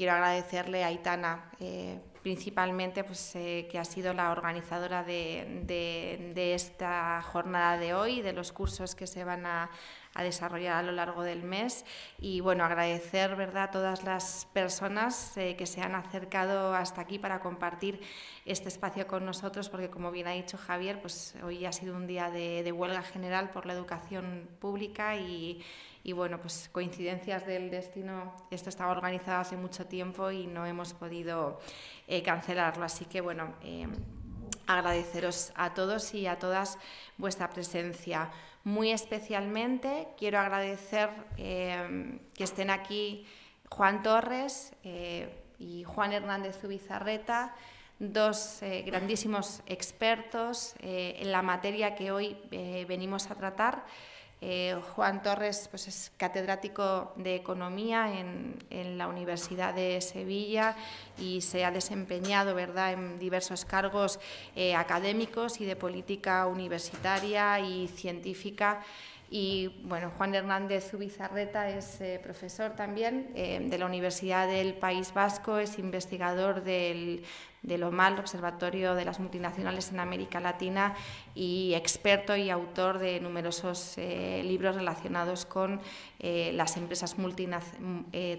quiero agradecerle a Aitana, principalmente pues, que ha sido la organizadora de esta jornada de hoy, de los cursos que se van a desarrollar a lo largo del mes, y bueno, agradecer, ¿verdad?, a todas las personas que se han acercado hasta aquí para compartir este espacio con nosotros, porque como bien ha dicho Javier, pues hoy ha sido un día de huelga general por la educación pública y bueno, pues coincidencias del destino, esto estaba organizado hace mucho tiempo y no hemos podido cancelarlo, así que bueno, agradeceros a todos y a todas vuestra presencia. Muy especialmente quiero agradecer que estén aquí Juan Torres y Juan Hernández Zubizarreta, dos grandísimos expertos en la materia que hoy venimos a tratar. Juan Torres pues, es catedrático de Economía en la Universidad de Sevilla y se ha desempeñado, ¿verdad?, en diversos cargos académicos y de política universitaria y científica. Y bueno, Juan Hernández Zubizarreta es profesor también de la Universidad del País Vasco, es investigador del OMAL, Observatorio de las Multinacionales en América Latina, y experto y autor de numerosos libros relacionados con las empresas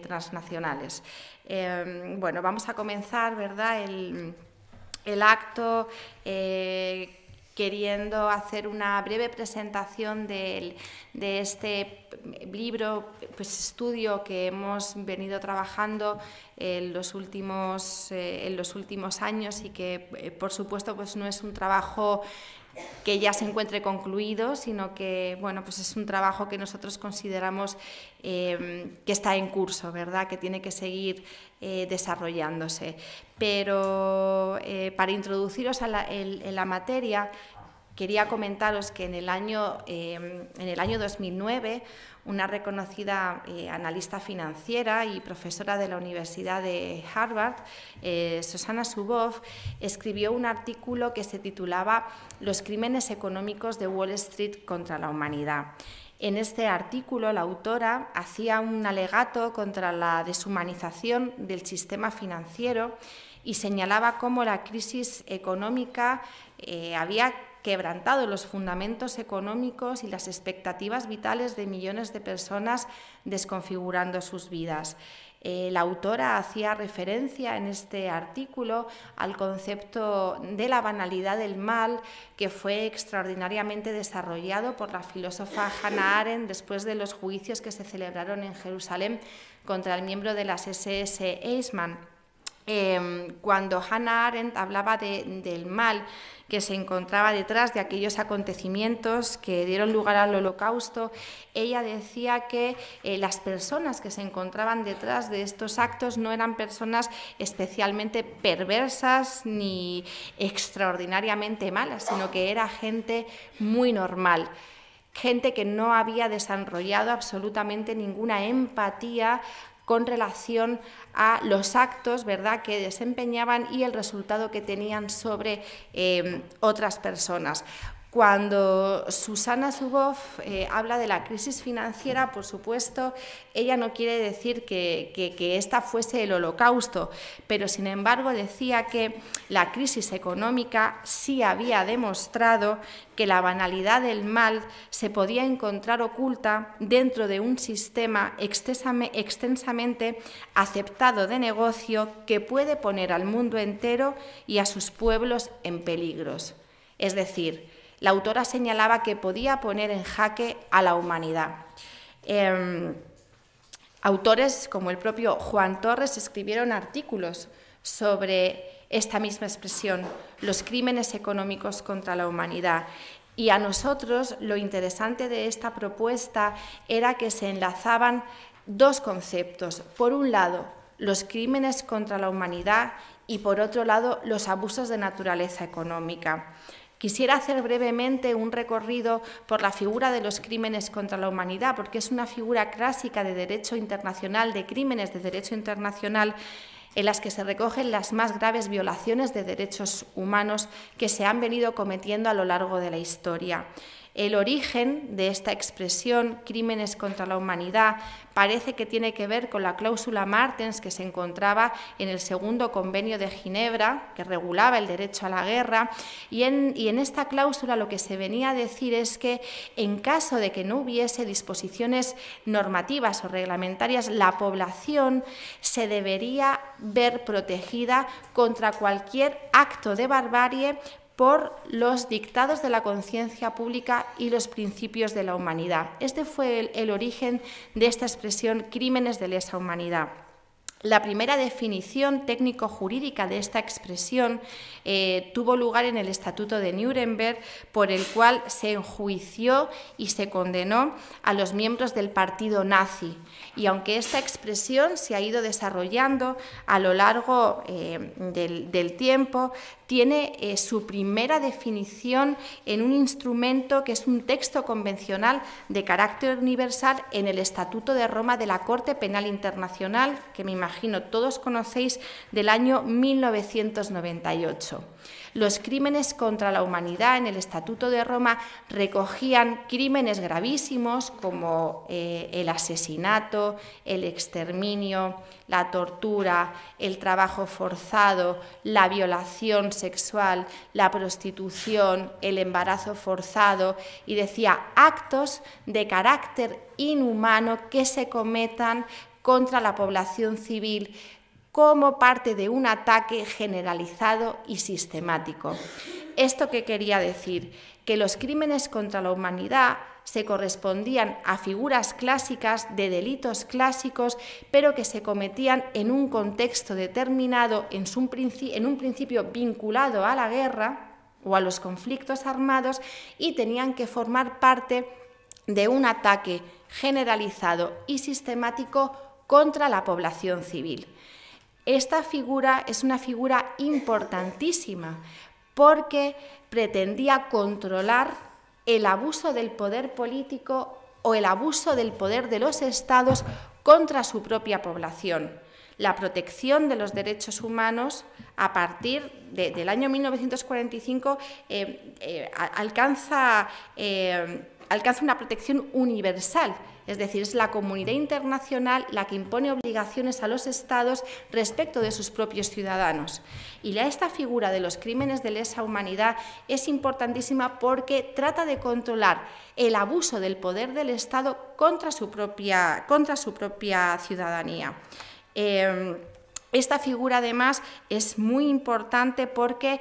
transnacionales. Bueno, vamos a comenzar, ¿verdad?, el acto queriendo hacer una breve presentación de este libro, pues estudio que hemos venido trabajando en los últimos años y que, por supuesto, pues no es un trabajo que ya se encuentre concluido, sino que bueno, pues es un trabajo que nosotros consideramos que está en curso, ¿verdad?, que tiene que seguir desarrollándose. Pero para introduciros en la materia, quería comentaros que en el año 2009 una reconocida analista financiera y profesora de la Universidad de Harvard, Shoshana Zuboff, escribió un artículo que se titulaba «Los crímenes económicos de Wall Street contra la humanidad». En este artículo, la autora hacía un alegato contra la deshumanización del sistema financiero y señalaba cómo la crisis económica había quebrantado los fundamentos económicos y las expectativas vitales de millones de personas, desconfigurando sus vidas. La autora hacía referencia en este artículo al concepto de la banalidad del mal, que fue extraordinariamente desarrollado por la filósofa Hannah Arendt después de los juicios que se celebraron en Jerusalén contra el miembro de las SS Eichmann. Cuando Hannah Arendt hablaba del mal que se encontraba detrás de aquellos acontecimientos que dieron lugar al Holocausto, ella decía que las personas que se encontraban detrás de estos actos no eran personas especialmente perversas ni extraordinariamente malas, sino que era gente muy normal. Gente que no había desarrollado absolutamente ninguna empatía con relación a los actos, ¿verdad?, que desempeñaban y el resultado que tenían sobre otras personas. Cuando Shoshana Zuboff habla de la crisis financiera, por supuesto, ella no quiere decir que esta fuese el Holocausto, pero sin embargo decía que la crisis económica sí había demostrado que la banalidad del mal se podía encontrar oculta dentro de un sistema extensamente aceptado de negocio que puede poner al mundo entero y a sus pueblos en peligros. Es decir, la autora señalaba que podía poner en jaque a la humanidad. Autores como el propio Juan Torres escribieron artículos sobre esta misma expresión, los crímenes económicos contra la humanidad. Y a nosotros lo interesante de esta propuesta era que se enlazaban dos conceptos. Por un lado, los crímenes contra la humanidad y por otro lado, los abusos de naturaleza económica. Quisiera hacer brevemente un recorrido por la figura de los crímenes contra la humanidad, porque es una figura clásica de derecho internacional, de crímenes de derecho internacional, en las que se recogen las más graves violaciones de derechos humanos que se han venido cometiendo a lo largo de la historia. El origen de esta expresión, crímenes contra la humanidad, parece que tiene que ver con la cláusula Martens que se encontraba en el segundo convenio de Ginebra, que regulaba el derecho a la guerra, y en esta cláusula lo que se venía a decir es que en caso de que no hubiese disposiciones normativas o reglamentarias, la población se debería ver protegida contra cualquier acto de barbarie por los dictados de la conciencia pública y los principios de la humanidad. Este fue el origen de esta expresión crímenes de lesa humanidad. La primera definición técnico-jurídica de esta expresión tuvo lugar en el Estatuto de Nuremberg, por el cual se enjuició y se condenó a los miembros del partido nazi. Y aunque esta expresión se ha ido desarrollando a lo largo del tiempo, tiene su primera definición en un instrumento que es un texto convencional de carácter universal en el Estatuto de Roma de la Corte Penal Internacional, que me imagino todos conocéis, del año 1998. Los crímenes contra la humanidad en el Estatuto de Roma recogían crímenes gravísimos como el asesinato, el exterminio, la tortura, el trabajo forzado, la violación sexual, la prostitución, el embarazo forzado, y decía actos de carácter inhumano que se cometan contra la población civil como parte de un ataque generalizado y sistemático. ¿Esto qué quería decir? Que los crímenes contra la humanidad se correspondían a figuras clásicas de delitos clásicos, pero que se cometían en un contexto determinado, en un principio vinculado a la guerra o a los conflictos armados, y tenían que formar parte de un ataque generalizado y sistemático contra la población civil. Esta figura es una figura importantísima porque pretendía controlar el abuso del poder político o el abuso del poder de los estados contra su propia población. La protección de los derechos humanos a partir del año 1945 alcanza una protección universal. Es decir, es la comunidad internacional la que impone obligaciones a los estados respecto de sus propios ciudadanos. Y esta figura de los crímenes de lesa humanidad es importantísima porque trata de controlar el abuso del poder del Estado contra su propia ciudadanía. Esta figura, además, es muy importante porque,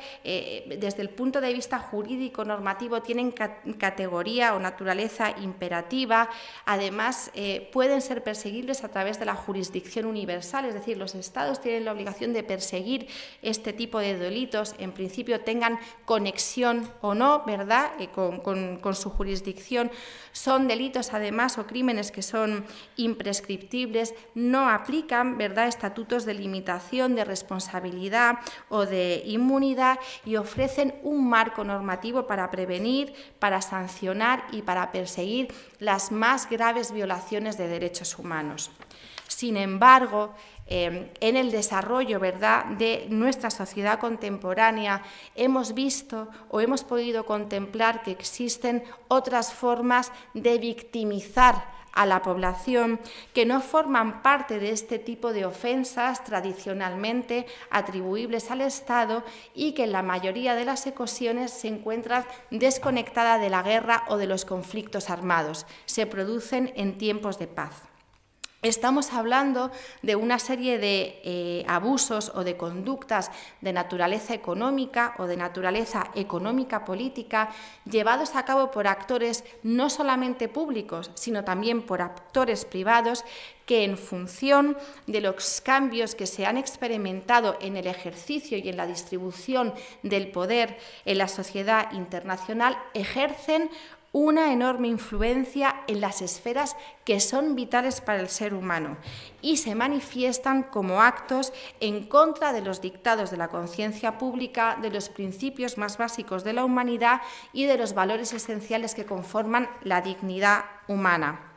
desde el punto de vista jurídico normativo, tienen categoría o naturaleza imperativa. Además, pueden ser perseguibles a través de la jurisdicción universal, es decir, los Estados tienen la obligación de perseguir este tipo de delitos, en principio tengan conexión o no, ¿verdad?, con su jurisdicción. Son delitos, además, o crímenes que son imprescriptibles, no aplican, ¿verdad?, estatutos de limitación, de responsabilidad o de inmunidad, y ofrecen un marco normativo para prevenir, para sancionar y para perseguir las más graves violaciones de derechos humanos. Sin embargo, en el desarrollo, ¿verdad?, de nuestra sociedad contemporánea hemos visto o hemos podido contemplar que existen otras formas de victimizar a la población que no forman parte de este tipo de ofensas tradicionalmente atribuibles al Estado y que en la mayoría de las ocasiones se encuentran desconectadas de la guerra o de los conflictos armados. Se producen en tiempos de paz. Estamos hablando de una serie de abusos o de conductas de naturaleza económica o de naturaleza económica-política llevados a cabo por actores no solamente públicos, sino también por actores privados que, en función de los cambios que se han experimentado en el ejercicio y en la distribución del poder en la sociedad internacional, ejercen una enorme influencia en las esferas que son vitales para el ser humano y se manifiestan como actos en contra de los dictados de la conciencia pública, de los principios más básicos de la humanidad y de los valores esenciales que conforman la dignidad humana.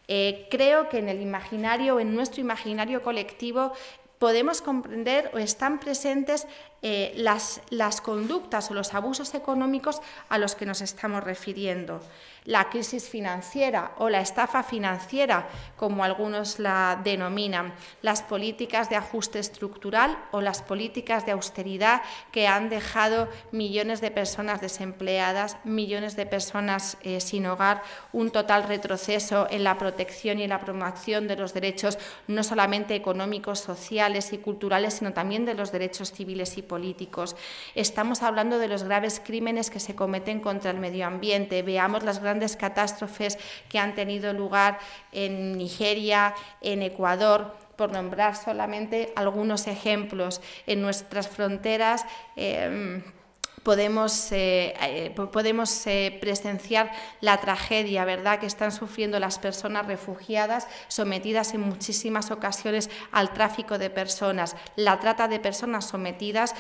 Creo que en nuestro imaginario colectivo, podemos comprender o están presentes las conductas o los abusos económicos a los que nos estamos refiriendo. La crisis financiera o la estafa financiera, como algunos la denominan, las políticas de ajuste estructural o las políticas de austeridad que han dejado millones de personas desempleadas, millones de personas sin hogar, un total retroceso en la protección y en la promoción de los derechos no solamente económicos, sociales y culturales, sino también de los derechos civiles y políticos. Estamos hablando de los graves crímenes que se cometen contra el medio ambiente. Veamos las grandes catástrofes que han tenido lugar en Nigeria, en Ecuador, por nombrar solamente algunos ejemplos. En nuestras fronteras podemos presenciar la tragedia, ¿verdad?, que están sufriendo las personas refugiadas, sometidas en muchísimas ocasiones al tráfico de personas, la trata de personas sometidas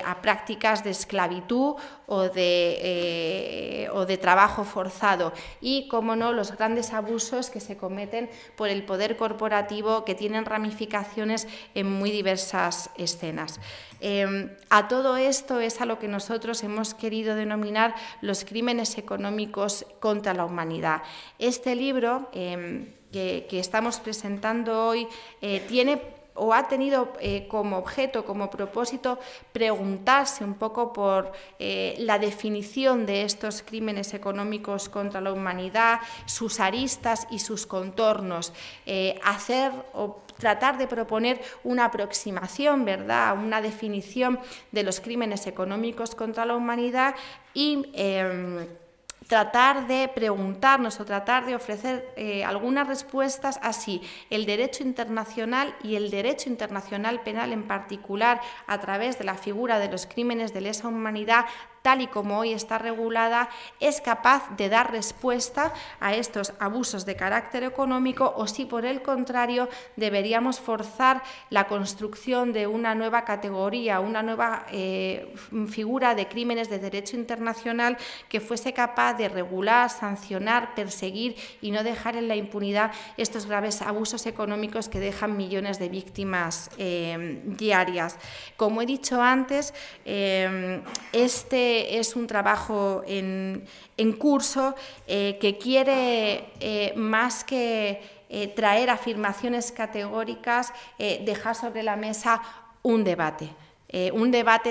a prácticas de esclavitud o de trabajo forzado y, como no, los grandes abusos que se cometen por el poder corporativo, que tienen ramificaciones en muy diversas escenas. A todo esto es a lo que nosotros hemos querido denominar los crímenes económicos contra la humanidad. Este libro que estamos presentando hoy tiene o ha tenido como objeto, como propósito, preguntarse un poco por la definición de estos crímenes económicos contra la humanidad, sus aristas y sus contornos, hacer o tratar de proponer una aproximación, ¿verdad?, una definición de los crímenes económicos contra la humanidad y tratar de preguntarnos o tratar de ofrecer algunas respuestas a si el derecho internacional y el derecho internacional penal en particular, a través de la figura de los crímenes de lesa humanidad, tal y como hoy está regulada, es capaz de dar respuesta a estos abusos de carácter económico o si, por el contrario, deberíamos forzar la construcción de una nueva categoría, una nueva figura de crímenes de derecho internacional que fuese capaz de regular, sancionar, perseguir y no dejar en la impunidad estos graves abusos económicos que dejan millones de víctimas diarias. Como he dicho antes, este es un trabajo en curso que quiere, más que traer afirmaciones categóricas, dejar sobre la mesa un debate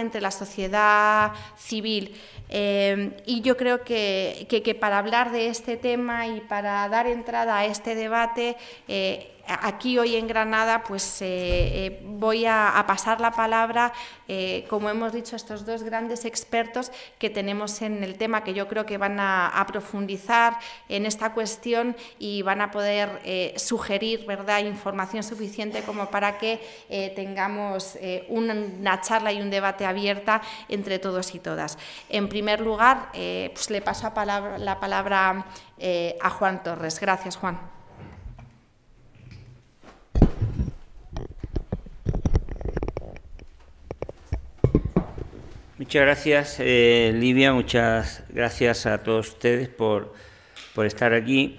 entre la sociedad civil. Y yo creo que para hablar de este tema y para dar entrada a este debate, aquí hoy en Granada, pues voy a pasar la palabra, como hemos dicho, a estos dos grandes expertos que tenemos en el tema, que yo creo que van a profundizar en esta cuestión y van a poder sugerir, ¿verdad?, información suficiente como para que tengamos una charla y un debate abierta entre todos y todas. En primer lugar, pues le paso la palabra a Juan Torres. Gracias, Juan. Muchas gracias, Livia, muchas gracias a todos ustedes por estar aquí.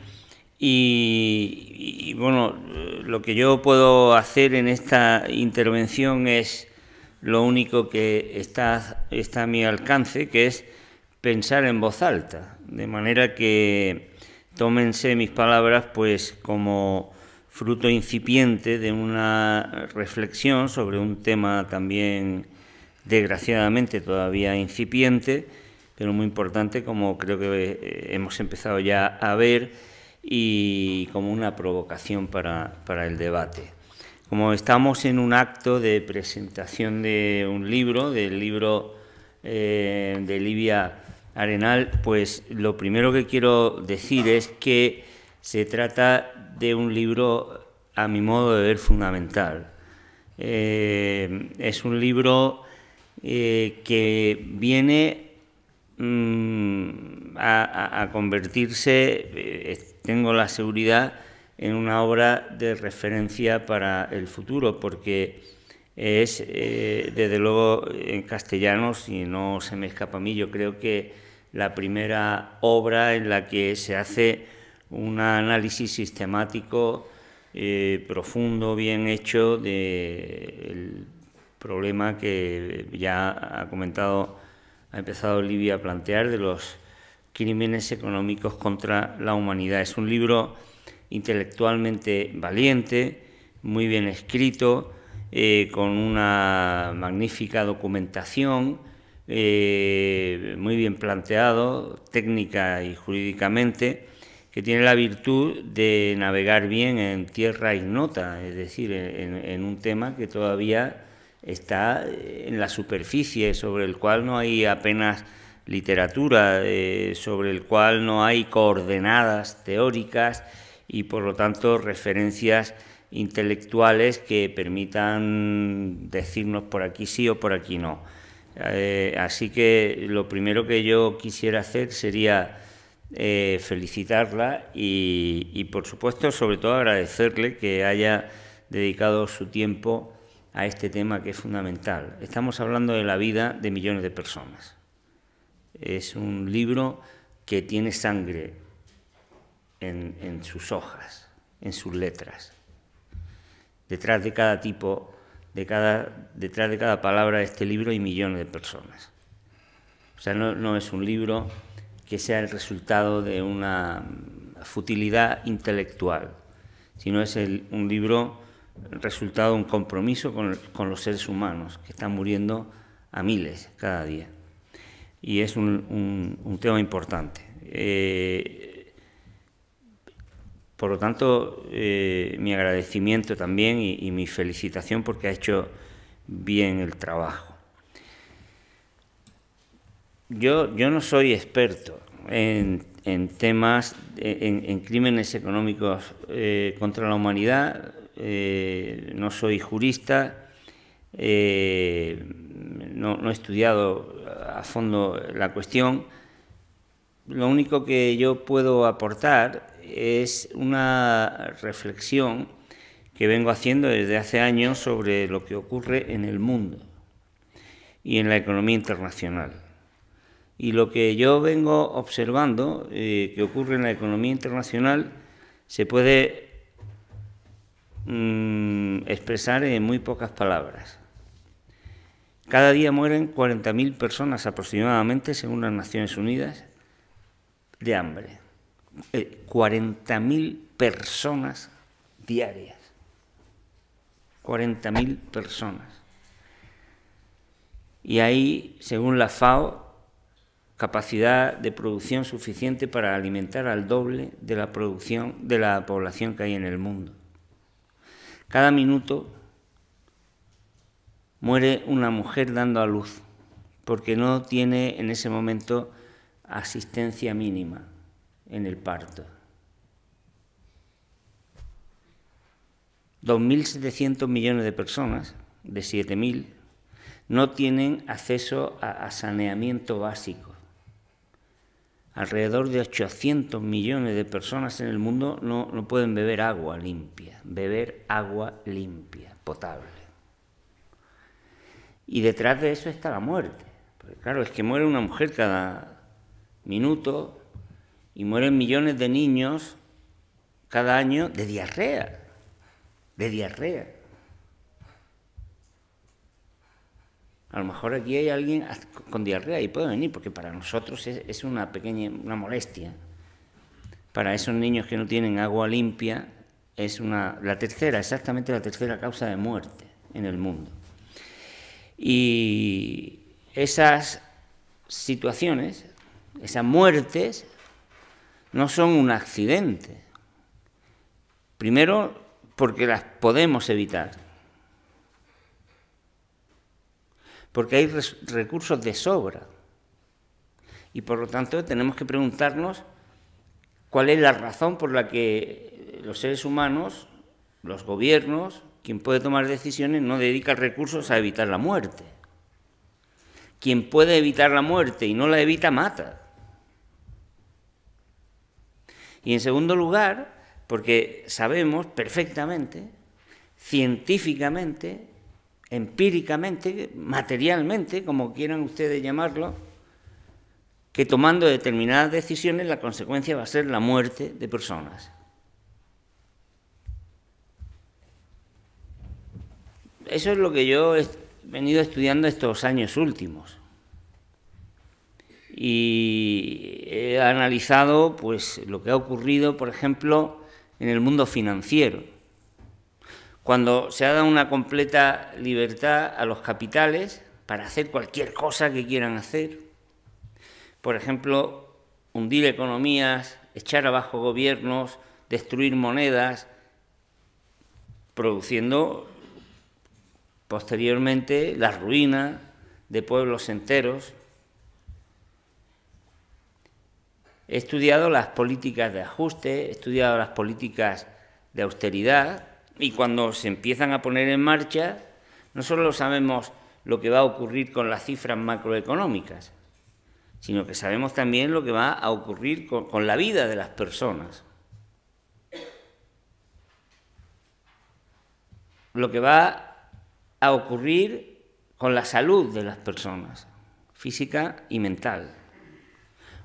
Y bueno, lo que yo puedo hacer en esta intervención es lo único que está a mi alcance, que es pensar en voz alta, de manera que tómense mis palabras pues como fruto incipiente de una reflexión sobre un tema también desgraciadamente todavía incipiente, pero muy importante, como creo que hemos empezado ya a ver, y como una provocación para el debate. Como estamos en un acto de presentación de un libro, del libro de Livia Arenal, pues lo primero que quiero decir es que se trata de un libro, a mi modo de ver, fundamental. Es un libro que viene a convertirse, tengo la seguridad, en una obra de referencia para el futuro, porque es, desde luego, en castellano, si no se me escapa a mí, yo creo que la primera obra en la que se hace un análisis sistemático, profundo, bien hecho, del problema que ya ha empezado Olivia a plantear, de los crímenes económicos contra la humanidad. Es un libro intelectualmente valiente, muy bien escrito, con una magnífica documentación, muy bien planteado, técnica y jurídicamente, que tiene la virtud de navegar bien en tierra ignota, es decir, en un tema que todavía está en la superficie, sobre el cual no hay apenas literatura, sobre el cual no hay coordenadas teóricas y, por lo tanto, referencias intelectuales que permitan decirnos por aquí sí o por aquí no. Así que lo primero que yo quisiera hacer sería felicitarla y, por supuesto, sobre todo agradecerle que haya dedicado su tiempo a este tema, que es fundamental. Estamos hablando de la vida de millones de personas. Es un libro que tiene sangre en sus hojas, en sus letras. Detrás de cada detrás de cada palabra de este libro hay millones de personas. O sea, no es un libro que sea el resultado de una futilidad intelectual, sino es un libro resultado de un compromiso con los seres humanos, que están muriendo a miles cada día. Y es un tema importante. Por lo tanto, mi agradecimiento también y mi felicitación, porque ha hecho bien el trabajo. Yo no soy experto en temas, en crímenes económicos contra la humanidad, no soy jurista, no he estudiado a fondo la cuestión. Lo único que yo puedo aportar es una reflexión que vengo haciendo desde hace años sobre lo que ocurre en el mundo y en la economía internacional. Y lo que yo vengo observando que ocurre en la economía internacional se puede expresar en muy pocas palabras. Cada día mueren 40.000 personas aproximadamente, según las Naciones Unidas, de hambre. 40.000 personas diarias. 40.000 personas. Y hay, según la FAO, capacidad de producción suficiente para alimentar al doble de la población que hay en el mundo. Cada minuto muere una mujer dando a luz, porque no tiene en ese momento asistencia mínima en el parto. 2.700 millones de personas, de 7.000, no tienen acceso a saneamiento básico. Alrededor de 800 millones de personas en el mundo no pueden beber agua limpia, potable. Y detrás de eso está la muerte. Porque claro, es que muere una mujer cada minuto y mueren millones de niños cada año de diarrea. A lo mejor aquí hay alguien con diarrea y puede venir, porque para nosotros es una molestia. Para esos niños que no tienen agua limpia es exactamente la tercera causa de muerte en el mundo. Y esas situaciones, esas muertes, no son un accidente. Primero, porque las podemos evitar. Porque hay recursos de sobra. Y por lo tanto tenemos que preguntarnos cuál es la razón por la que los seres humanos, los gobiernos, quien puede tomar decisiones, no dedica recursos a evitar la muerte. Quien puede evitar la muerte y no la evita, mata. Y en segundo lugar, porque sabemos perfectamente, científicamente, empíricamente, materialmente, como quieran ustedes llamarlo, que tomando determinadas decisiones la consecuencia va a ser la muerte de personas. Eso es lo que yo venido estudiando estos años últimos y he analizado pues lo que ha ocurrido, por ejemplo, en el mundo financiero, cuando se ha dado una completa libertad a los capitales para hacer cualquier cosa que quieran hacer. Por ejemplo, hundir economías, echar abajo gobiernos, destruir monedas, produciendo posteriormente la ruina de pueblos enteros. He estudiado las políticas de ajuste, he estudiado las políticas de austeridad y cuando se empiezan a poner en marcha, no solo sabemos lo que va a ocurrir con las cifras macroeconómicas, sino que sabemos también lo que va a ocurrir con la vida de las personas. Lo que va a ocurrir con la salud de las personas, física y mental.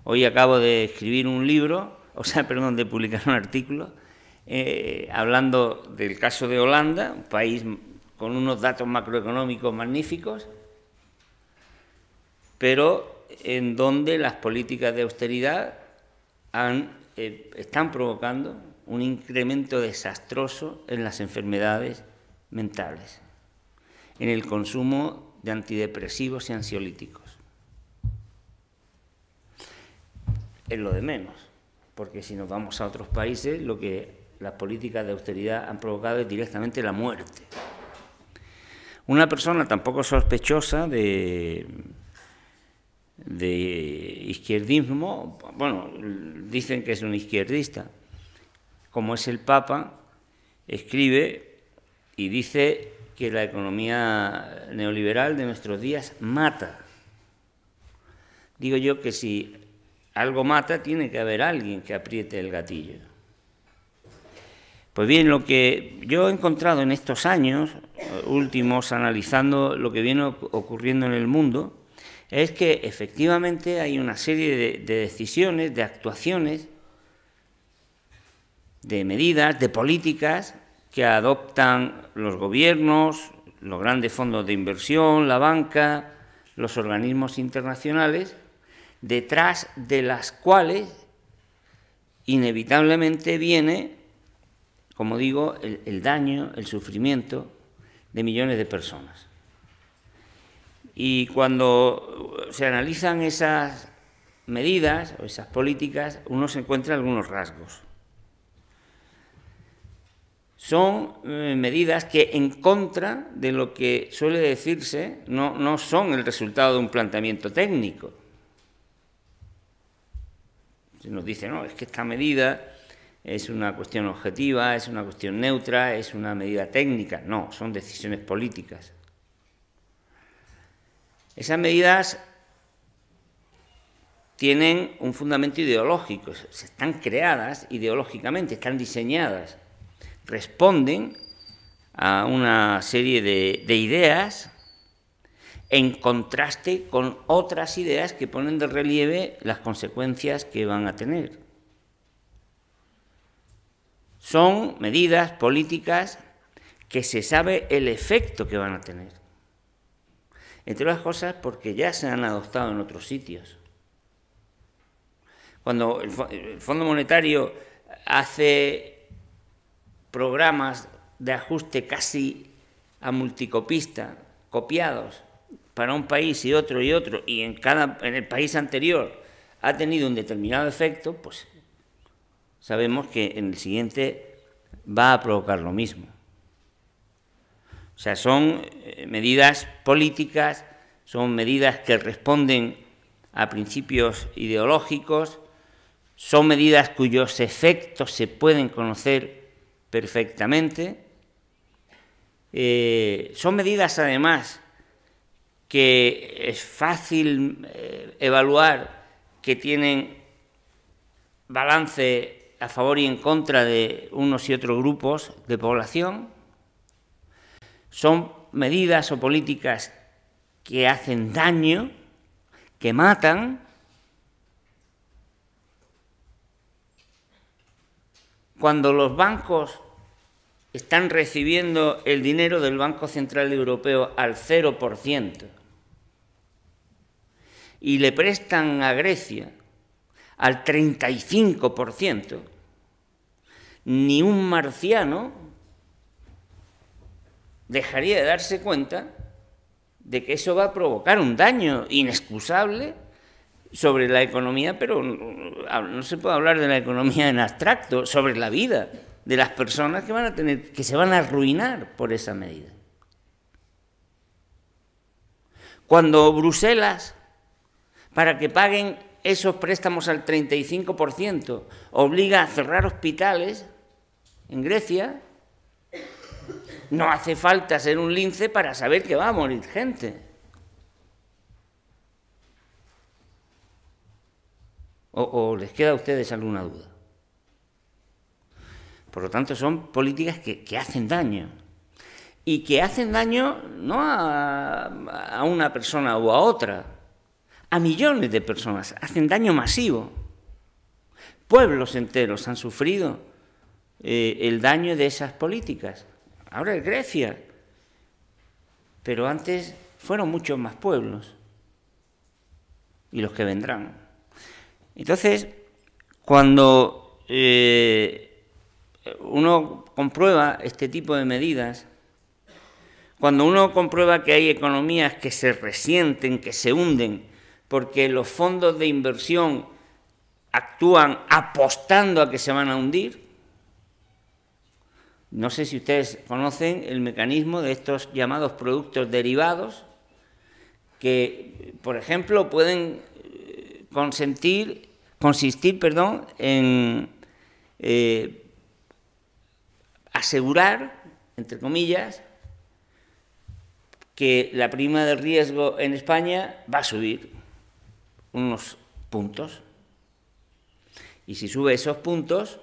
Hoy acabo de escribir un libro, de publicar un artículo, hablando del caso de Holanda, un país con unos datos macroeconómicos magníficos, pero en donde las políticas de austeridad están provocando un incremento desastroso en las enfermedades mentales, en el consumo de antidepresivos y ansiolíticos. Es lo de menos, porque si nos vamos a otros países, lo que las políticas de austeridad han provocado es directamente la muerte. Una persona tan poco sospechosa de izquierdismo, bueno, dicen que es un izquierdista, como es el Papa, escribe y dice que la economía neoliberal de nuestros días mata. Digo yo que si algo mata, tiene que haber alguien que apriete el gatillo. Pues bien, lo que yo he encontrado en estos años últimos, analizando lo que viene ocurriendo en el mundo, es que efectivamente hay una serie de decisiones, de actuaciones, de medidas, de políticas que adoptan los gobiernos, los grandes fondos de inversión, la banca, los organismos internacionales, detrás de las cuales inevitablemente viene, como digo, el daño, el sufrimiento de millones de personas. Y cuando se analizan esas medidas o esas políticas, uno se encuentra algunos rasgos. Son medidas que, en contra de lo que suele decirse, no son el resultado de un planteamiento técnico. Se nos dice, no, es que esta medida es una cuestión objetiva, es una cuestión neutra, es una medida técnica. No, son decisiones políticas. Esas medidas tienen un fundamento ideológico, están creadas ideológicamente, están diseñadas, responden a una serie de ideas en contraste con otras ideas que ponen de relieve las consecuencias que van a tener. Son medidas políticas que se sabe el efecto que van a tener. Entre otras cosas porque ya se han adoptado en otros sitios. Cuando el Fondo Monetario hace programas de ajuste casi a multicopista, copiados para un país y otro, y en el país anterior ha tenido un determinado efecto, pues sabemos que en el siguiente va a provocar lo mismo. O sea, son medidas políticas, son medidas que responden a principios ideológicos, son medidas cuyos efectos se pueden conocer perfectamente, son medidas además que es fácil evaluar, que tienen balance a favor y en contra de unos y otros grupos de población. Son medidas o políticas que hacen daño, que matan. Cuando los bancos están recibiendo el dinero del Banco Central Europeo al 0% y le prestan a Grecia al 35%, ni un marciano dejaría de darse cuenta de que eso va a provocar un daño inexcusable sobre la economía, pero no se puede hablar de la economía en abstracto, sobre la vida de las personas que se van a arruinar por esa medida. Cuando Bruselas, para que paguen esos préstamos al 35%, obliga a cerrar hospitales en Grecia, no hace falta ser un lince para saber que va a morir gente. ¿O les queda a ustedes alguna duda? Por lo tanto, son políticas que hacen daño. Y que hacen daño no a una persona o a otra, a millones de personas. Hacen daño masivo. Pueblos enteros han sufrido el daño de esas políticas. Ahora es Grecia, pero antes fueron muchos más pueblos y los que vendrán. Entonces, cuando uno comprueba este tipo de medidas, cuando uno comprueba que hay economías que se resienten, que se hunden, porque los fondos de inversión actúan apostando a que se van a hundir. No sé si ustedes conocen el mecanismo de estos llamados productos derivados, que, por ejemplo, pueden consistir en asegurar, entre comillas, que la prima de riesgo en España va a subir unos puntos. Y si sube esos puntos,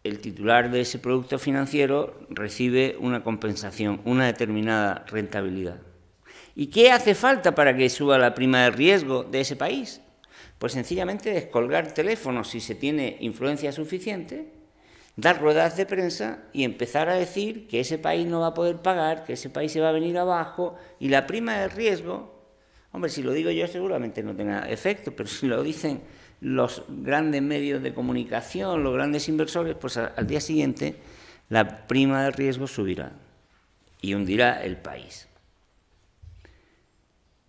el titular de ese producto financiero recibe una compensación, una determinada rentabilidad. ¿Y qué hace falta para que suba la prima de riesgo de ese país? Pues sencillamente descolgar teléfonos si se tiene influencia suficiente, dar ruedas de prensa y empezar a decir que ese país no va a poder pagar, que ese país se va a venir abajo, y la prima de riesgo, hombre, si lo digo yo seguramente no tenga efecto, pero si lo dicen los grandes medios de comunicación, los grandes inversores, pues al día siguiente la prima de riesgo subirá y hundirá el país.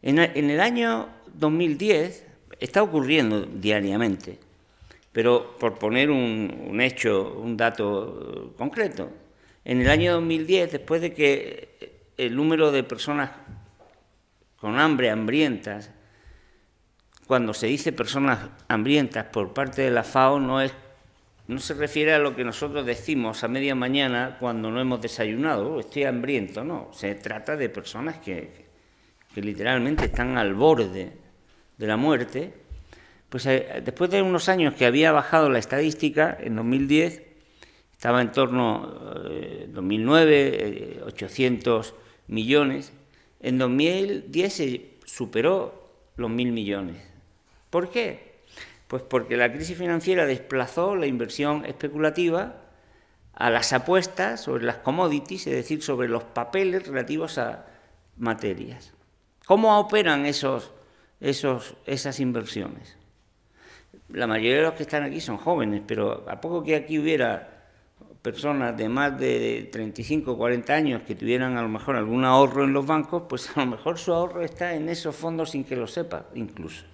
En el año 2010 está ocurriendo diariamente, pero por poner un hecho, un dato concreto, en el año 2010, después de que el número de personas con hambre, hambrientas, cuando se dice personas hambrientas por parte de la FAO, no se refiere a lo que nosotros decimos a media mañana cuando no hemos desayunado, estoy hambriento, no, se trata de personas que literalmente están al borde de la muerte. Pues después de unos años que había bajado la estadística, en 2010 estaba en torno, 2009, 800 millones, en 2010 se superó los 1.000 millones. ¿Por qué? Pues porque la crisis financiera desplazó la inversión especulativa a las apuestas sobre las commodities, es decir, sobre los papeles relativos a materias. ¿Cómo operan esas inversiones? La mayoría de los que están aquí son jóvenes, pero a poco que aquí hubiera personas de más de 35 o 40 años que tuvieran a lo mejor algún ahorro en los bancos, pues a lo mejor su ahorro está en esos fondos sin que lo sepa incluso.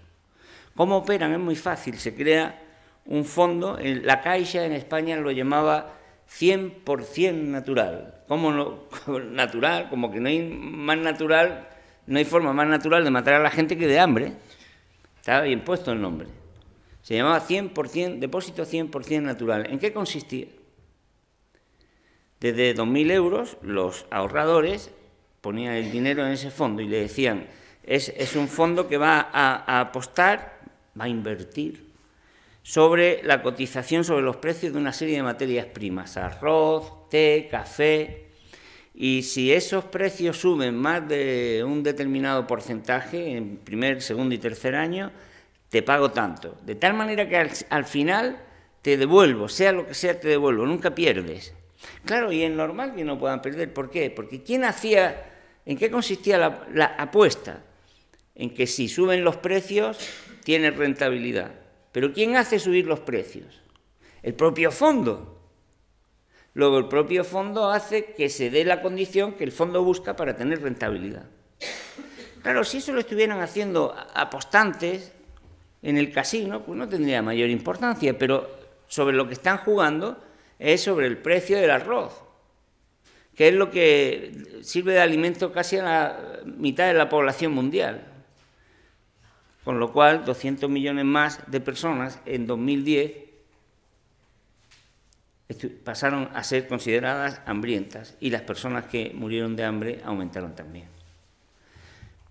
¿Cómo operan? Es muy fácil, se crea un fondo, la Caixa en España lo llamaba 100% natural. ¿Cómo no? Natural, como que no hay forma más natural de matar a la gente que de hambre. Estaba bien puesto el nombre. Se llamaba 100%, depósito 100% natural. ¿En qué consistía? Desde 2.000 euros, los ahorradores ponían el dinero en ese fondo y le decían, es un fondo que va a apostar, va a invertir sobre la cotización sobre los precios de una serie de materias primas, arroz, té, café, y si esos precios suben más de un determinado porcentaje en primer, segundo y tercer año, te pago tanto. De tal manera que al final te devuelvo, sea lo que sea, te devuelvo, nunca pierdes. Claro, y es normal que no puedan perder. ¿Por qué? Porque ¿en qué consistía la apuesta? En que si suben los precios, tienes rentabilidad. Pero ¿quién hace subir los precios? El propio fondo. Luego el propio fondo hace que se dé la condición que el fondo busca para tener rentabilidad. Claro, si eso lo estuvieran haciendo apostantes en el casino, pues no tendría mayor importancia, pero sobre lo que están jugando es sobre el precio del arroz, que es lo que sirve de alimento casi a la mitad de la población mundial. Con lo cual, 200 millones más de personas en 2010 pasaron a ser consideradas hambrientas y las personas que murieron de hambre aumentaron también.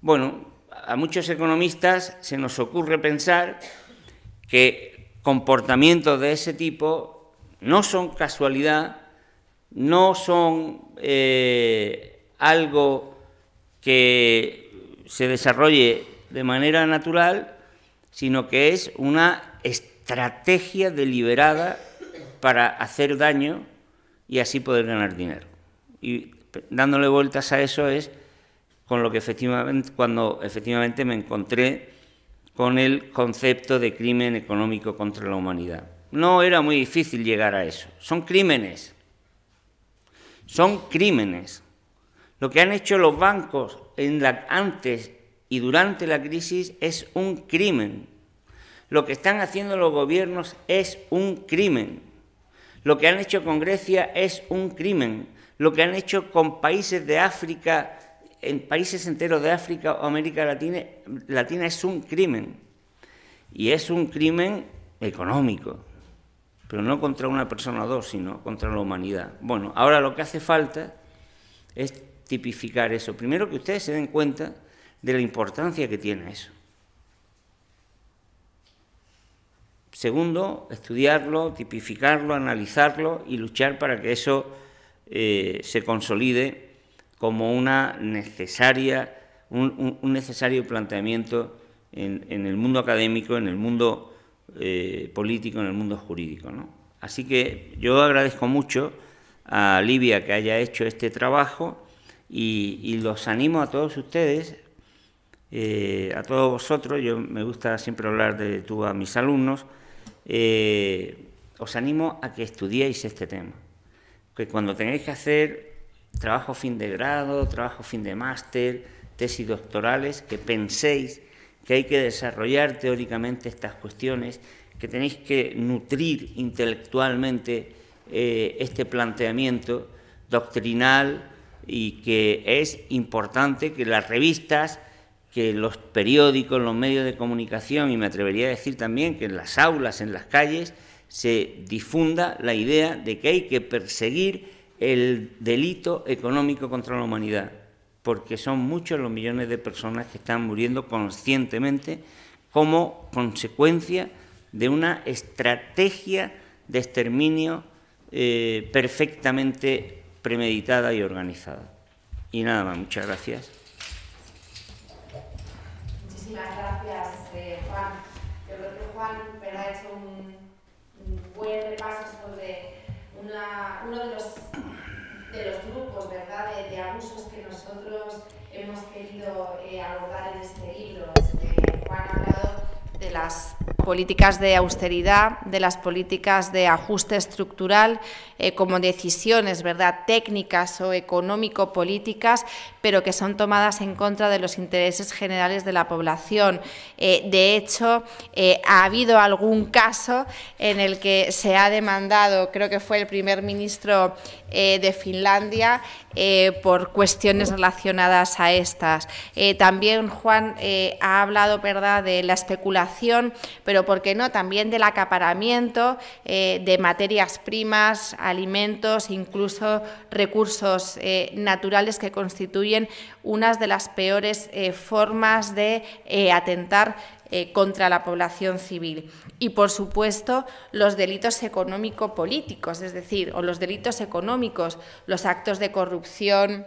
Bueno, a muchos economistas se nos ocurre pensar que comportamientos de ese tipo no son casualidad, no son algo que se desarrolle de manera natural, sino que es una estrategia deliberada para hacer daño y así poder ganar dinero. Y dándole vueltas a eso es con lo que cuando efectivamente me encontré con el concepto de crimen económico contra la humanidad. No era muy difícil llegar a eso. Son crímenes. Son crímenes. Lo que han hecho los bancos antes y durante la crisis es un crimen. Lo que están haciendo los gobiernos es un crimen. Lo que han hecho con Grecia es un crimen. Lo que han hecho con países de África, en países enteros de África o América Latina es un crimen. Y es un crimen económico, pero no contra una persona o dos, sino contra la humanidad. Bueno, ahora lo que hace falta es tipificar eso. Primero, que ustedes se den cuenta de la importancia que tiene eso. Segundo, estudiarlo, tipificarlo, analizarlo y luchar para que eso se consolide como un necesario planteamiento en el mundo académico, en el mundo político, en el mundo jurídico, ¿no? Así que yo agradezco mucho a Livia que haya hecho este trabajo y los animo a todos ustedes, a todos vosotros. Yo me gusta siempre hablar de tú a mis alumnos. Os animo a que estudiéis este tema, que cuando tengáis que hacer trabajo fin de grado, trabajo fin de máster, tesis doctorales, que penséis que hay que desarrollar teóricamente estas cuestiones, que tenéis que nutrir intelectualmente este planteamiento doctrinal y que es importante que las revistas, que los periódicos, los medios de comunicación, y me atrevería a decir también que en las aulas, en las calles, se difunda la idea de que hay que perseguir el delito económico contra la humanidad, porque son muchos los millones de personas que están muriendo conscientemente como consecuencia de una estrategia de exterminio perfectamente premeditada y organizada. Y nada más, muchas gracias. Muchísimas gracias, Juan. Yo creo que Juan ha hecho un buen repaso sobre uno de los grupos, ¿verdad?, de abusos que nosotros hemos querido abordar en este libro. Juan ha hablado de las políticas de austeridad, de las políticas de ajuste estructural como decisiones, ¿verdad?, técnicas o económico-políticas, pero que son tomadas en contra de los intereses generales de la población. De hecho, ha habido algún caso en el que se ha demandado, creo que fue el primer ministro de Finlandia, por cuestiones relacionadas a estas. También Juan ha hablado, ¿verdad?, de la especulación, pero ¿por qué no?, también del acaparamiento de materias primas, alimentos, incluso recursos naturales que constituyen unas de las peores formas de atentar contra la población civil. Y, por supuesto, los delitos económico-políticos, es decir, o los delitos económicos, los actos de corrupción,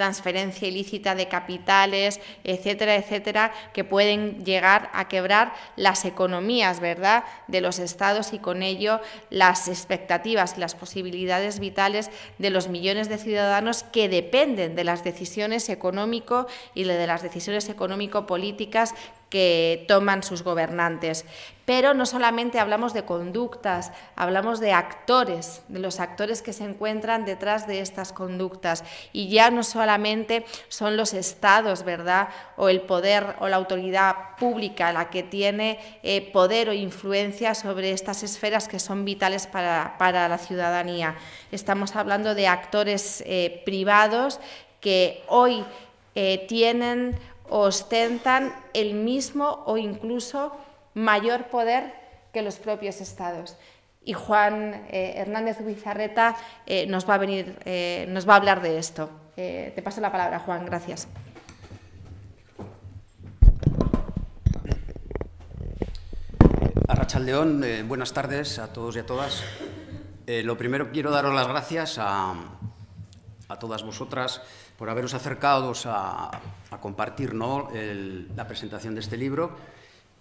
transferencia ilícita de capitales, etcétera, etcétera, que pueden llegar a quebrar las economías, ¿verdad?, de los estados y con ello las expectativas y las posibilidades vitales de los millones de ciudadanos que dependen de las decisiones económico y de las decisiones económico-políticas que toman sus gobernantes. Pero no solamente hablamos de conductas, hablamos de actores, de los actores que se encuentran detrás de estas conductas. Y ya no solamente son los estados, ¿verdad?, o el poder o la autoridad pública la que tiene poder o influencia sobre estas esferas que son vitales para la ciudadanía. Estamos hablando de actores privados que hoy tienen o ostentan el mismo o incluso mayor poder que los propios estados. Y Juan Hernández Ubizarreta nos va a hablar de esto. Te paso la palabra, Juan. Gracias. Arratsaldeon, buenas tardes a todos y a todas. Lo primero, quiero daros las gracias a todas vosotras por haberos acercado a compartir, ¿no?, la presentación de este libro.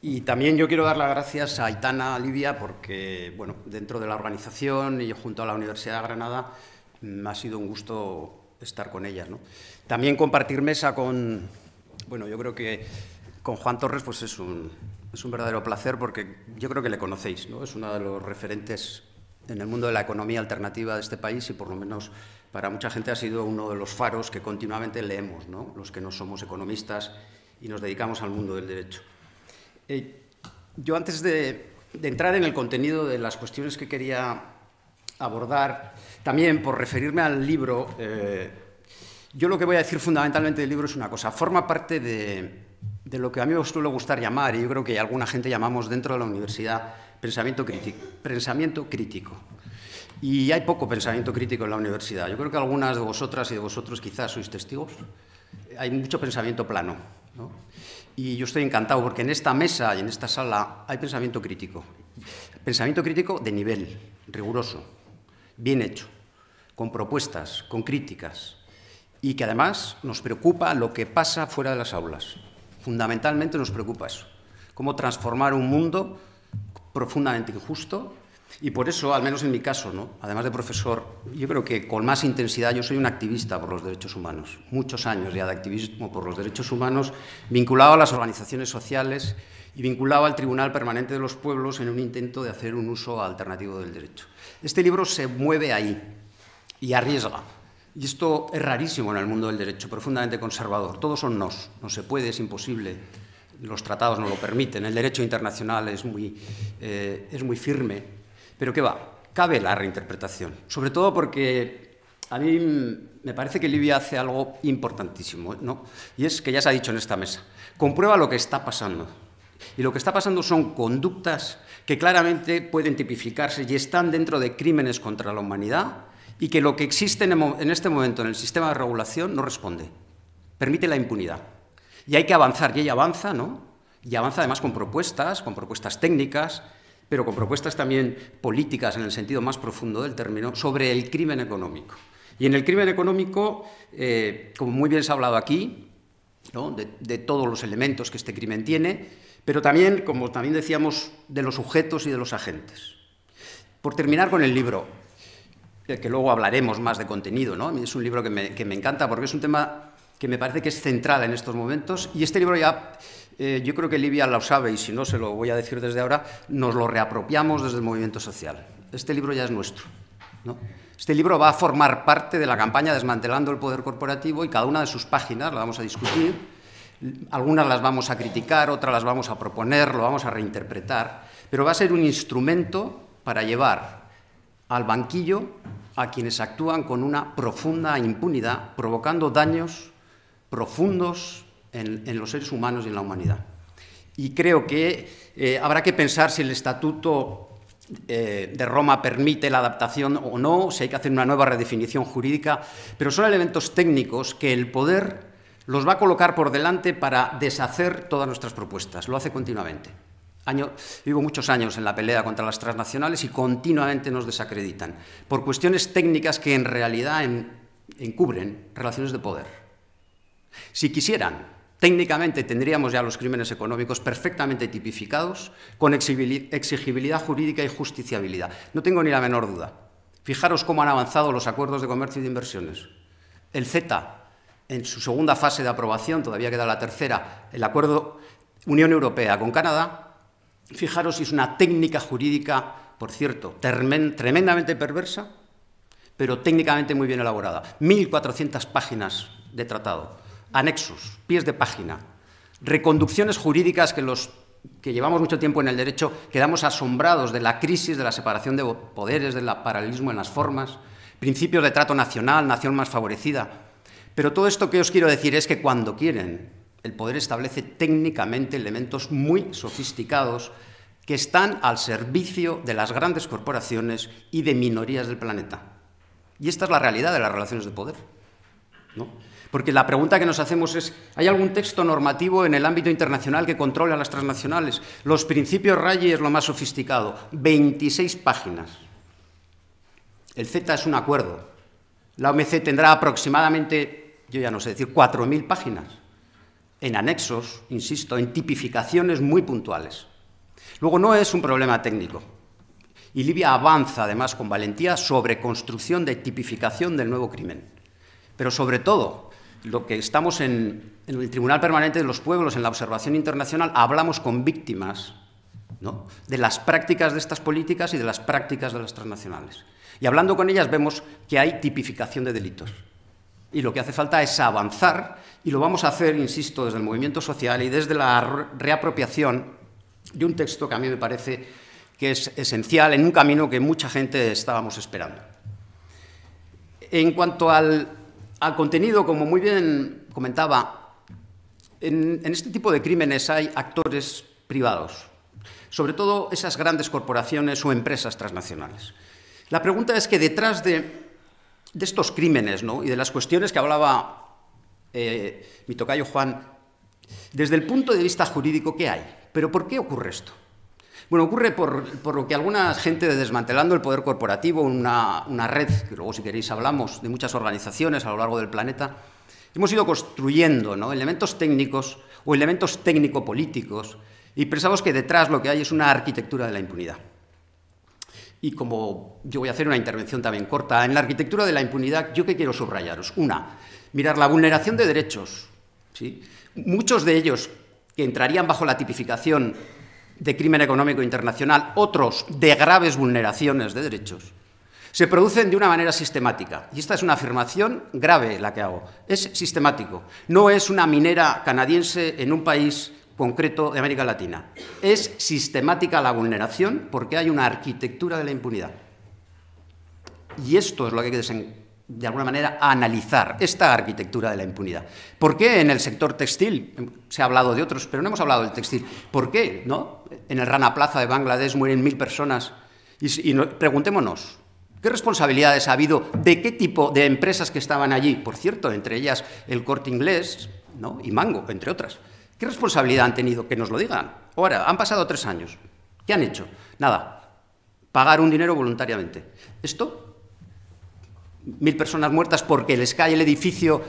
Y también yo quiero dar las gracias a Aitana Livia porque, bueno, dentro de la organización y junto a la Universidad de Granada me ha sido un gusto estar con ellas, ¿no? También compartir mesa con, bueno, yo creo que con Juan Torres pues es un verdadero placer porque yo creo que le conocéis, ¿no? Es uno de los referentes en el mundo de la economía alternativa de este país y por lo menos para mucha gente ha sido uno de los faros que continuamente leemos, ¿no?, los que no somos economistas y nos dedicamos al mundo del derecho. Yo antes de entrar en el contenido de las cuestiones que quería abordar, también por referirme al libro, yo lo que voy a decir fundamentalmente del libro es una cosa, forma parte de lo que a mí me suele gustar llamar, y yo creo que alguna gente llamamos dentro de la universidad, pensamiento crítico. Y hay poco pensamiento crítico en la universidad. Yo creo que algunas de vosotras y de vosotros quizás sois testigos. Hay mucho pensamiento plano, ¿no? Y yo estoy encantado porque en esta mesa y en esta sala hay pensamiento crítico. Pensamiento crítico de nivel, riguroso, bien hecho, con propuestas, con críticas. Y que además nos preocupa lo que pasa fuera de las aulas. Fundamentalmente nos preocupa eso. Cómo transformar un mundo profundamente injusto. Y por eso, al menos en mi caso, ¿no?, además de profesor, yo creo que con más intensidad yo soy un activista por los derechos humanos. Muchos años ya de activismo por los derechos humanos, vinculado a las organizaciones sociales y vinculado al Tribunal Permanente de los Pueblos en un intento de hacer un uso alternativo del derecho. Este libro se mueve ahí y arriesga. Y esto es rarísimo en el mundo del derecho, profundamente conservador. Todos son nos. No se puede, es imposible. Los tratados no lo permiten. El derecho internacional es muy firme. Pero ¿qué va? Cabe la reinterpretación, sobre todo porque a mí me parece que Livia hace algo importantísimo, ¿no? Y es que ya se ha dicho en esta mesa, comprueba lo que está pasando. Y lo que está pasando son conductas que claramente pueden tipificarse y están dentro de crímenes contra la humanidad y que lo que existe en este momento en el sistema de regulación no responde, permite la impunidad. Y hay que avanzar, y ella avanza, ¿no? Y avanza además con propuestas técnicas, pero con propuestas también políticas en el sentido más profundo del término, sobre el crimen económico. Y en el crimen económico, como muy bien se ha hablado aquí, ¿no?, de todos los elementos que este crimen tiene, pero también, como también decíamos, de los sujetos y de los agentes. Por terminar con el libro, que luego hablaremos más de contenido, ¿no? Es un libro que me encanta porque es un tema que me parece que es central en estos momentos, y este libro ya... yo creo que Livia lo sabe, y si no se lo voy a decir desde ahora, nos lo reapropiamos desde el movimiento social. Este libro ya es nuestro, ¿no? Este libro va a formar parte de la campaña Desmantelando el Poder Corporativo y cada una de sus páginas la vamos a discutir. Algunas las vamos a criticar, otras las vamos a proponer, lo vamos a reinterpretar, pero va a ser un instrumento para llevar al banquillo a quienes actúan con una profunda impunidad, provocando daños profundos en los seres humanos y en la humanidad. Y creo que habrá que pensar si el Estatuto de Roma permite la adaptación o no, si hay que hacer una nueva redefinición jurídica, pero son elementos técnicos que el poder los va a colocar por delante para deshacer todas nuestras propuestas. Lo hace continuamente. Vivo muchos años en la pelea contra las transnacionales y continuamente nos desacreditan por cuestiones técnicas que en realidad encubren relaciones de poder. Si quisieran, técnicamente tendríamos ya los crímenes económicos perfectamente tipificados, con exigibilidad jurídica y justiciabilidad. No tengo ni la menor duda. Fijaros cómo han avanzado los acuerdos de comercio y de inversiones. El CETA, en su segunda fase de aprobación, todavía queda la tercera, el acuerdo Unión Europea con Canadá, fijaros si es una técnica jurídica, por cierto, tremendamente perversa, pero técnicamente muy bien elaborada. 1.400 páginas de tratado, anexos, pies de página, reconducciones jurídicas que los que llevamos mucho tiempo en el derecho quedamos asombrados de la crisis, de la separación de poderes, del paralelismo en las formas, principios de trato nacional, nación más favorecida. Pero todo esto que os quiero decir es que cuando quieren, el poder establece técnicamente elementos muy sofisticados que están al servicio de las grandes corporaciones y de minorías del planeta. Y esta es la realidad de las relaciones de poder, ¿no? Porque la pregunta que nos hacemos es, ¿hay algún texto normativo en el ámbito internacional que controle a las transnacionales? Los principios Raggi es lo más sofisticado, 26 páginas. El CETA es un acuerdo. La OMC tendrá aproximadamente, yo ya no sé decir, 4.000 páginas, en anexos, insisto, en tipificaciones muy puntuales. Luego, no es un problema técnico. Y Libia avanza, además, con valentía sobre construcción de tipificación del nuevo crimen. Pero, sobre todo, lo que estamos en el Tribunal Permanente de los Pueblos, en la observación internacional, hablamos con víctimas, ¿no?, de las prácticas de estas políticas y de las prácticas de las transnacionales. Y hablando con ellas vemos que hay tipificación de delitos. Y lo que hace falta es avanzar, y lo vamos a hacer, insisto, desde el movimiento social y desde la reapropiación de un texto que a mí me parece que es esencial en un camino que mucha gente estábamos esperando. En cuanto al contenido, como muy bien comentaba, en este tipo de crímenes hay actores privados, sobre todo esas grandes corporaciones o empresas transnacionales. La pregunta es que detrás de estos crímenes, ¿no?, y de las cuestiones que hablaba mi tocayo Juan, desde el punto de vista jurídico, ¿qué hay? ¿Pero por qué ocurre esto? Bueno, ocurre por lo que alguna gente de Desmantelando el Poder Corporativo, una red, que luego si queréis hablamos, de muchas organizaciones a lo largo del planeta, hemos ido construyendo, ¿no?, elementos técnicos o elementos técnico-políticos, y pensamos que detrás lo que hay es una arquitectura de la impunidad. Y como yo voy a hacer una intervención también corta, en la arquitectura de la impunidad, ¿yo qué quiero subrayaros? Una, mirar la vulneración de derechos, ¿sí?, muchos de ellos que entrarían bajo la tipificación de crimen económico internacional, otros de graves vulneraciones de derechos, se producen de una manera sistemática. Y esta es una afirmación grave la que hago. Es sistemático. No es una minera canadiense en un país concreto de América Latina. Es sistemática la vulneración porque hay una arquitectura de la impunidad. Y esto es lo que hay que, de alguna manera, analizar, esta arquitectura de la impunidad. ¿Por qué en el sector textil? Se ha hablado de otros, pero no hemos hablado del textil. ¿Por qué, no?, en el Rana Plaza de Bangladesh mueren 1.000 personas? Y preguntémonos, ¿qué responsabilidades ha habido? ¿De qué tipo de empresas que estaban allí? Por cierto, entre ellas el Corte Inglés, ¿no?, y Mango, entre otras. ¿Qué responsabilidad han tenido? Que nos lo digan. Ahora, han pasado 3 años. ¿Qué han hecho? Nada. Pagar un dinero voluntariamente. Esto, 1.000 personas muertas porque les cae el edificio,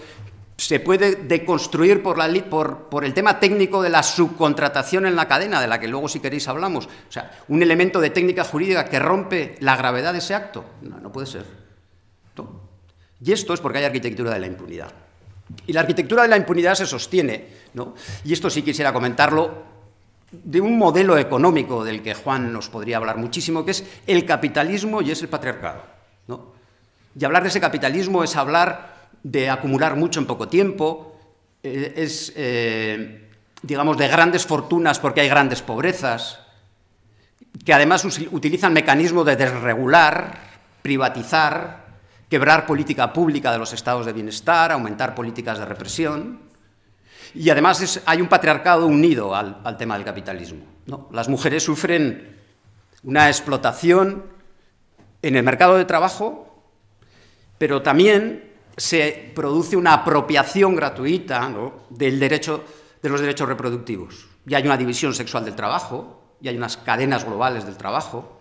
se puede deconstruir por el tema técnico de la subcontratación en la cadena, de la que luego, si queréis, hablamos. O sea, un elemento de técnica jurídica que rompe la gravedad de ese acto. No puede ser. ¿No? Y esto es porque hay arquitectura de la impunidad. Y la arquitectura de la impunidad se sostiene, ¿no?, y esto sí quisiera comentarlo, de un modelo económico del que Juan nos podría hablar muchísimo, que es el capitalismo y es el patriarcado, ¿no? Y hablar de ese capitalismo es hablar de acumular mucho en poco tiempo, digamos, de grandes fortunas porque hay grandes pobrezas, que además utilizan mecanismos de desregular, privatizar, quebrar política pública de los estados de bienestar, aumentar políticas de represión. Y además hay un patriarcado unido al tema del capitalismo, ¿no? Las mujeres sufren una explotación en el mercado de trabajo, pero también se produce una apropiación gratuita, ¿no?, de los derechos reproductivos. Y hay una división sexual del trabajo, y hay unas cadenas globales del trabajo.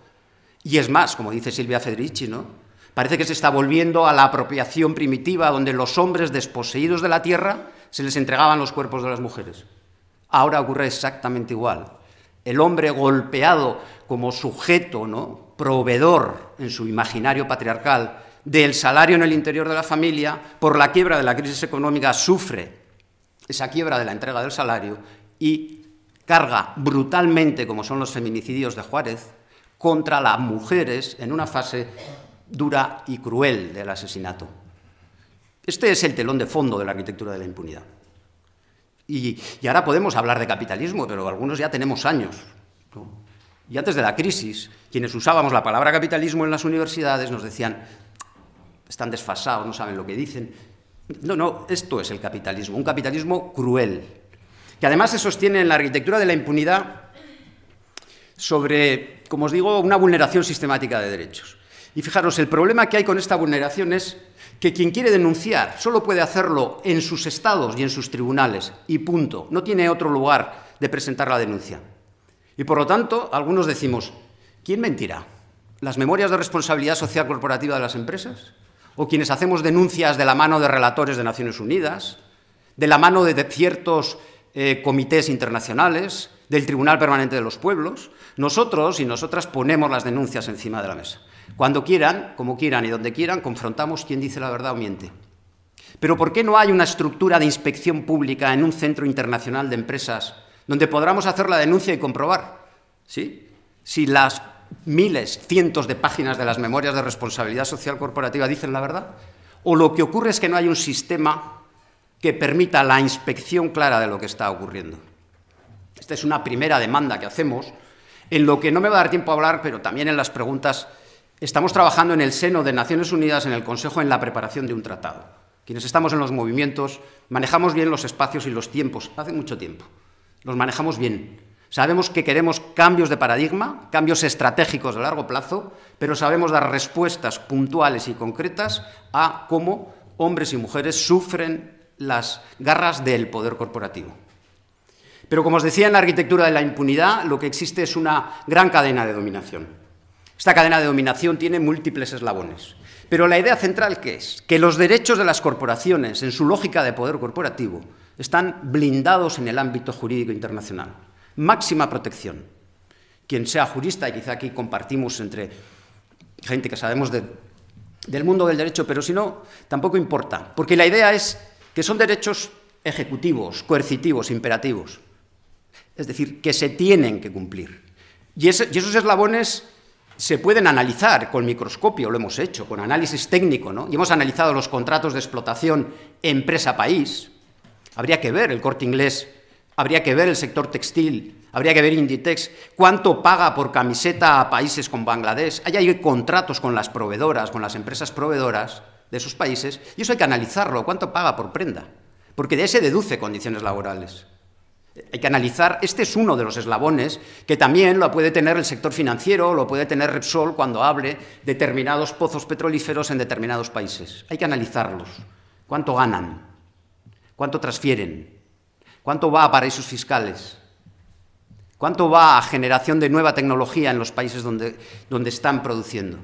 Y es más, como dice Silvia Federici, ¿no?, parece que se está volviendo a la apropiación primitiva, donde los hombres desposeídos de la tierra se les entregaban los cuerpos de las mujeres. Ahora ocurre exactamente igual. El hombre golpeado como sujeto, ¿no?, proveedor en su imaginario patriarcal del salario en el interior de la familia, por la quiebra de la crisis económica sufre esa quiebra de la entrega del salario y carga brutalmente, como son los feminicidios de Juárez, contra las mujeres en una fase dura y cruel del asesinato. Este es el telón de fondo de la arquitectura de la impunidad. Y ahora podemos hablar de capitalismo, pero algunos ya tenemos años, ¿no? Y antes de la crisis, quienes usábamos la palabra capitalismo en las universidades nos decían: están desfasados, no saben lo que dicen. No, esto es el capitalismo, un capitalismo cruel, que además se sostiene en la arquitectura de la impunidad sobre, como os digo, una vulneración sistemática de derechos. Y fijaros, el problema que hay con esta vulneración es que quien quiere denunciar solo puede hacerlo en sus estados y en sus tribunales, y punto. No tiene otro lugar de presentar la denuncia. Y por lo tanto, algunos decimos: ¿quién mentirá? ¿Las memorias de responsabilidad social corporativa de las empresas? ¿O quienes hacemos denuncias de la mano de relatores de Naciones Unidas, de la mano de ciertos comités internacionales, del Tribunal Permanente de los Pueblos? Nosotros y nosotras ponemos las denuncias encima de la mesa. Cuando quieran, como quieran y donde quieran, confrontamos quién dice la verdad o miente. Pero ¿por qué no hay una estructura de inspección pública en un centro internacional de empresas donde podamos hacer la denuncia y comprobar, ¿sí?, si las miles, cientos de páginas de las memorias de responsabilidad social corporativa dicen la verdad? ¿O lo que ocurre es que no hay un sistema que permita la inspección clara de lo que está ocurriendo? Esta es una primera demanda que hacemos, en lo que no me va a dar tiempo a hablar, pero también en las preguntas. Estamos trabajando en el seno de Naciones Unidas, en el Consejo, en la preparación de un tratado. Quienes estamos en los movimientos manejamos bien los espacios y los tiempos, hace mucho tiempo. Los manejamos bien. Sabemos que queremos cambios de paradigma, cambios estratégicos de largo plazo, pero sabemos dar respuestas puntuales y concretas a cómo hombres y mujeres sufren las garras del poder corporativo. Pero, como os decía, en la arquitectura de la impunidad lo que existe es una gran cadena de dominación. Esta cadena de dominación tiene múltiples eslabones. Pero la idea central, ¿qué es? Que los derechos de las corporaciones, en su lógica de poder corporativo, están blindados en el ámbito jurídico internacional. Máxima protección. Quien sea jurista, y quizá aquí compartimos entre gente que sabemos del mundo del derecho, pero si no, tampoco importa, porque la idea es que son derechos ejecutivos, coercitivos, imperativos. Es decir, que se tienen que cumplir. Y esos eslabones se pueden analizar con microscopio, lo hemos hecho, con análisis técnico, ¿no? Y hemos analizado los contratos de explotación empresa-país. Habría que ver el Corte Inglés, habría que ver el sector textil, habría que ver Inditex, cuánto paga por camiseta a países como Bangladesh. Hay contratos con las proveedoras, con las empresas proveedoras de esos países, y eso hay que analizarlo, cuánto paga por prenda, porque de ahí se deduce condiciones laborales. Hay que analizar, este es uno de los eslabones que también lo puede tener el sector financiero, lo puede tener Repsol cuando hable de determinados pozos petrolíferos en determinados países. Hay que analizarlos. ¿Cuánto ganan? ¿Cuánto transfieren? ¿Cuánto va a paraísos fiscales? ¿Cuánto va a generación de nueva tecnología en los países donde están produciendo?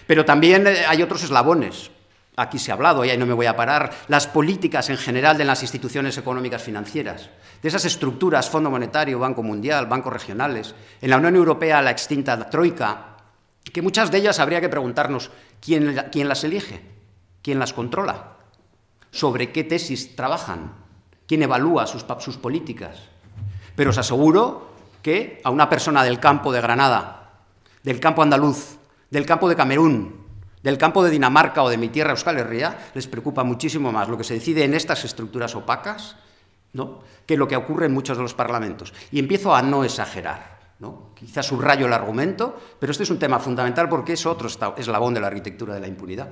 Pero también hay otros eslabones. Aquí se ha hablado, y ahí no me voy a parar, las políticas en general de las instituciones económicas financieras, de esas estructuras, Fondo Monetario, Banco Mundial, bancos regionales, en la Unión Europea la extinta Troika, que muchas de ellas habría que preguntarnos quién las elige, quién las controla, sobre qué tesis trabajan, quién evalúa sus políticas. Pero os aseguro que a una persona del campo de Granada, del campo andaluz, del campo de Camerún, del campo de Dinamarca o de mi tierra, Euskal Herria, les preocupa muchísimo más lo que se decide en estas estructuras opacas, ¿no?, que lo que ocurre en muchos de los parlamentos. Y empiezo a no exagerar, ¿no? Quizás subrayo el argumento, pero este es un tema fundamental porque es otro eslabón de la arquitectura de la impunidad.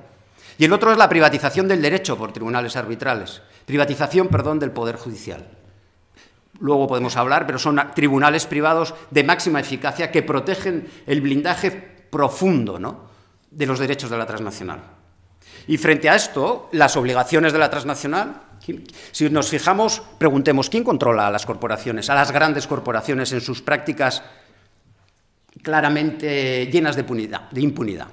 Y el otro es la privatización del derecho por tribunales arbitrales, privatización, perdón, del Poder Judicial. Luego podemos hablar, pero son tribunales privados de máxima eficacia que protegen el blindaje profundo, ¿no?, de los derechos de la transnacional. Y frente a esto, las obligaciones de la transnacional, si nos fijamos, preguntemos, ¿quién controla a las corporaciones, a las grandes corporaciones en sus prácticas claramente llenas de impunidad,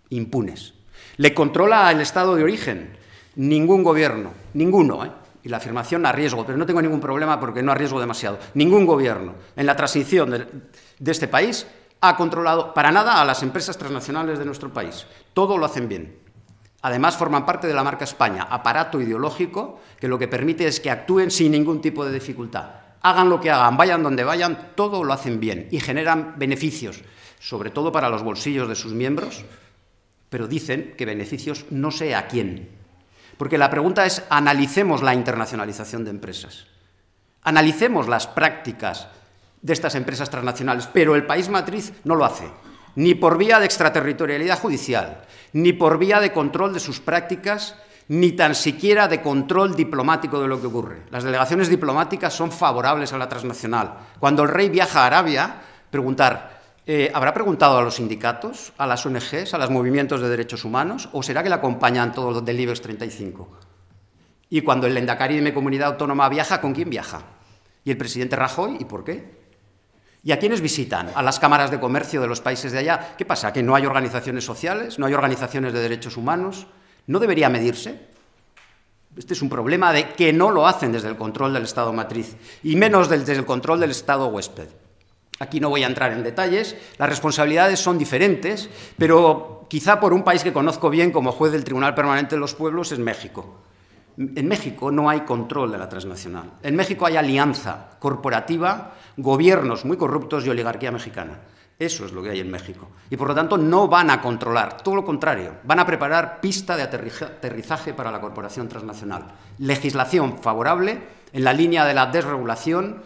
impunes? ¿Le controla el Estado de origen? Ningún gobierno, ninguno, y la afirmación arriesgo, pero no tengo ningún problema porque no arriesgo demasiado. Ningún gobierno en la transición de este país ha controlado para nada a las empresas transnacionales de nuestro país. Todo lo hacen bien. Además, forman parte de la marca España, aparato ideológico que lo que permite es que actúen sin ningún tipo de dificultad. Hagan lo que hagan, vayan donde vayan, todo lo hacen bien y generan beneficios, sobre todo para los bolsillos de sus miembros, pero dicen que beneficios no sé a quién. Porque la pregunta es, analicemos la internacionalización de empresas, analicemos las prácticas de estas empresas transnacionales, pero el país matriz no lo hace, ni por vía de extraterritorialidad judicial, ni por vía de control de sus prácticas, ni tan siquiera de control diplomático de lo que ocurre. Las delegaciones diplomáticas son favorables a la transnacional. Cuando el rey viaja a Arabia, preguntar, ¿habrá preguntado a los sindicatos, a las ONGs, a los movimientos de derechos humanos, o será que le acompañan todos los del IBEX 35? Y cuando el Lehendakari de mi comunidad autónoma viaja, ¿con quién viaja? ¿Y el presidente Rajoy? ¿Y por qué? ¿Y a quiénes visitan? ¿A las cámaras de comercio de los países de allá? ¿Qué pasa? ¿Que no hay organizaciones sociales? ¿No hay organizaciones de derechos humanos? ¿No debería medirse? Este es un problema de que no lo hacen desde el control del Estado matriz y menos desde el control del Estado huésped. Aquí no voy a entrar en detalles, las responsabilidades son diferentes, pero quizá por un país que conozco bien como juez del Tribunal Permanente de los Pueblos es México. En México no hay control de la transnacional. En México hay alianza corporativa, gobiernos muy corruptos y oligarquía mexicana. Eso es lo que hay en México. Y por lo tanto no van a controlar, todo lo contrario, van a preparar pista de aterrizaje para la corporación transnacional. Legislación favorable en la línea de la desregulación,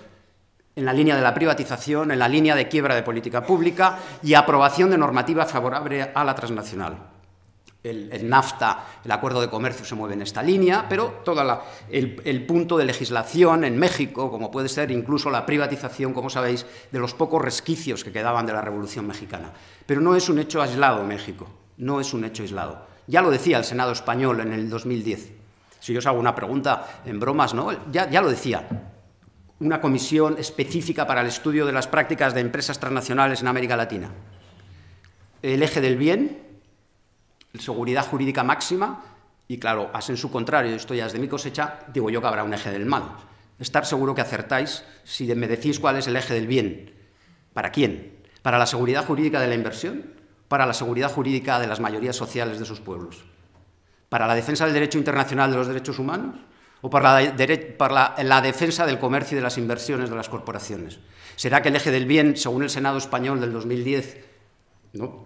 en la línea de la privatización, en la línea de quiebra de política pública y aprobación de normativa favorable a la transnacional. El NAFTA, el acuerdo de comercio, se mueve en esta línea, pero todo el punto de legislación en México, como puede ser incluso la privatización, como sabéis, de los pocos resquicios que quedaban de la Revolución Mexicana. Pero no es un hecho aislado México, no es un hecho aislado. Ya lo decía el Senado español en el 2010. Si yo os hago una pregunta en bromas, ¿no? Ya lo decía. Una comisión específica para el estudio de las prácticas de empresas transnacionales en América Latina. El eje del bien, seguridad jurídica máxima, y claro, a en su contrario, esto ya es de mi cosecha, digo yo que habrá un eje del mal. Estar seguro que acertáis si me decís cuál es el eje del bien. ¿Para quién? ¿Para la seguridad jurídica de la inversión? ¿Para la seguridad jurídica de las mayorías sociales de sus pueblos? ¿Para la defensa del derecho internacional de los derechos humanos? ¿O para la defensa del comercio y de las inversiones de las corporaciones? ¿Será que el eje del bien, según el Senado español del 2010, no?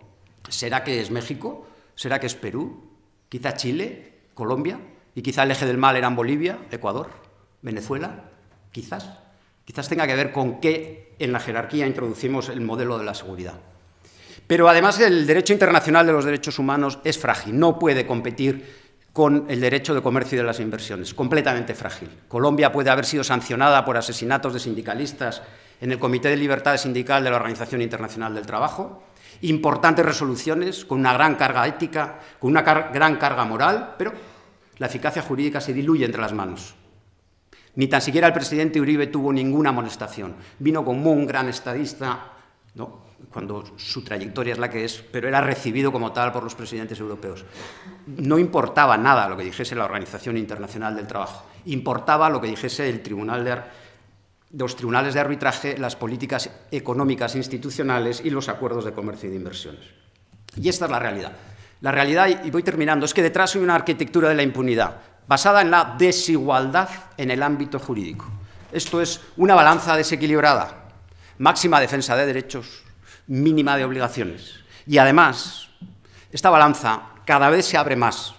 ¿Será que es México? ¿Será que es Perú? ¿Quizá Chile? ¿Colombia? ¿Y quizá el eje del mal eran Bolivia, Ecuador, Venezuela? Quizás. Quizás tenga que ver con qué en la jerarquía introducimos el modelo de la seguridad. Pero además el derecho internacional de los derechos humanos es frágil, no puede competir con el derecho de comercio y de las inversiones, completamente frágil. Colombia puede haber sido sancionada por asesinatos de sindicalistas en el Comité de Libertad Sindical de la Organización Internacional del Trabajo, importantes resoluciones con una gran carga ética, con una gran carga moral, pero la eficacia jurídica se diluye entre las manos. Ni tan siquiera el presidente Uribe tuvo ninguna amonestación. Vino como un gran estadista, ¿no?, cuando su trayectoria es la que es, pero era recibido como tal por los presidentes europeos. No importaba nada lo que dijese la Organización Internacional del Trabajo, importaba lo que dijese el los tribunales de arbitraje, las políticas económicas institucionales y los acuerdos de comercio y de inversiones. Y esta es la realidad. La realidad, y voy terminando, es que detrás hay una arquitectura de la impunidad, basada en la desigualdad en el ámbito jurídico. Esto es una balanza desequilibrada, máxima defensa de derechos, mínima de obligaciones. Y además, esta balanza cada vez se abre más.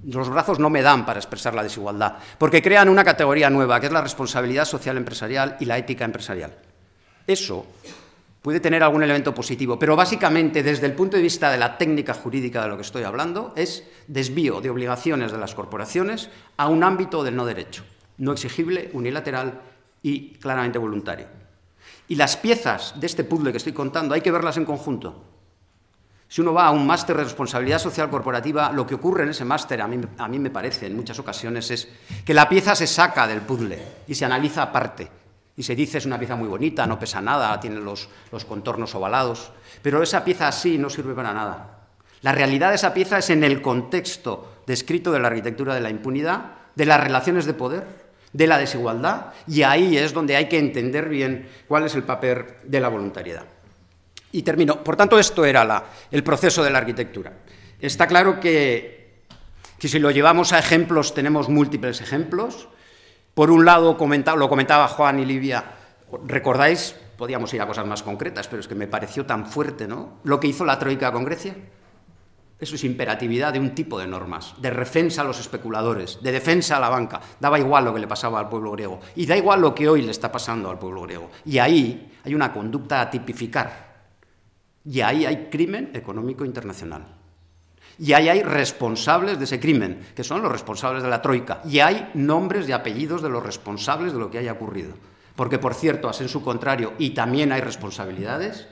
Los brazos no me dan para expresar la desigualdad, porque crean una categoría nueva, que es la responsabilidad social empresarial y la ética empresarial. Eso puede tener algún elemento positivo, pero básicamente, desde el punto de vista de la técnica jurídica de lo que estoy hablando, es desvío de obligaciones de las corporaciones a un ámbito del no derecho, no exigible, unilateral y claramente voluntario. Y las piezas de este puzzle que estoy contando hay que verlas en conjunto. Si uno va a un máster de responsabilidad social corporativa, lo que ocurre en ese máster, a mí me parece en muchas ocasiones, es que la pieza se saca del puzzle y se analiza aparte. Y se dice, es una pieza muy bonita, no pesa nada, tiene los contornos ovalados, pero esa pieza así no sirve para nada. La realidad de esa pieza es en el contexto descrito de la arquitectura de la impunidad, de las relaciones de poder, de la desigualdad, y ahí es donde hay que entender bien cuál es el papel de la voluntariedad. Y termino. Por tanto, esto era el proceso de la arquitectura. Está claro que si lo llevamos a ejemplos, tenemos múltiples ejemplos. Por un lado, lo comentaba Juan y Livia, ¿recordáis? Podíamos ir a cosas más concretas, pero es que me pareció tan fuerte, ¿no?, lo que hizo la Troika con Grecia. Eso es imperatividad de un tipo de normas, de defensa a los especuladores, de defensa a la banca. Daba igual lo que le pasaba al pueblo griego, y da igual lo que hoy le está pasando al pueblo griego. Y ahí hay una conducta a tipificar. Y ahí hay crimen económico internacional. Y ahí hay responsables de ese crimen, que son los responsables de la Troika. Y hay nombres y apellidos de los responsables de lo que haya ocurrido. Porque, por cierto, a sensu contrario, y también hay responsabilidades,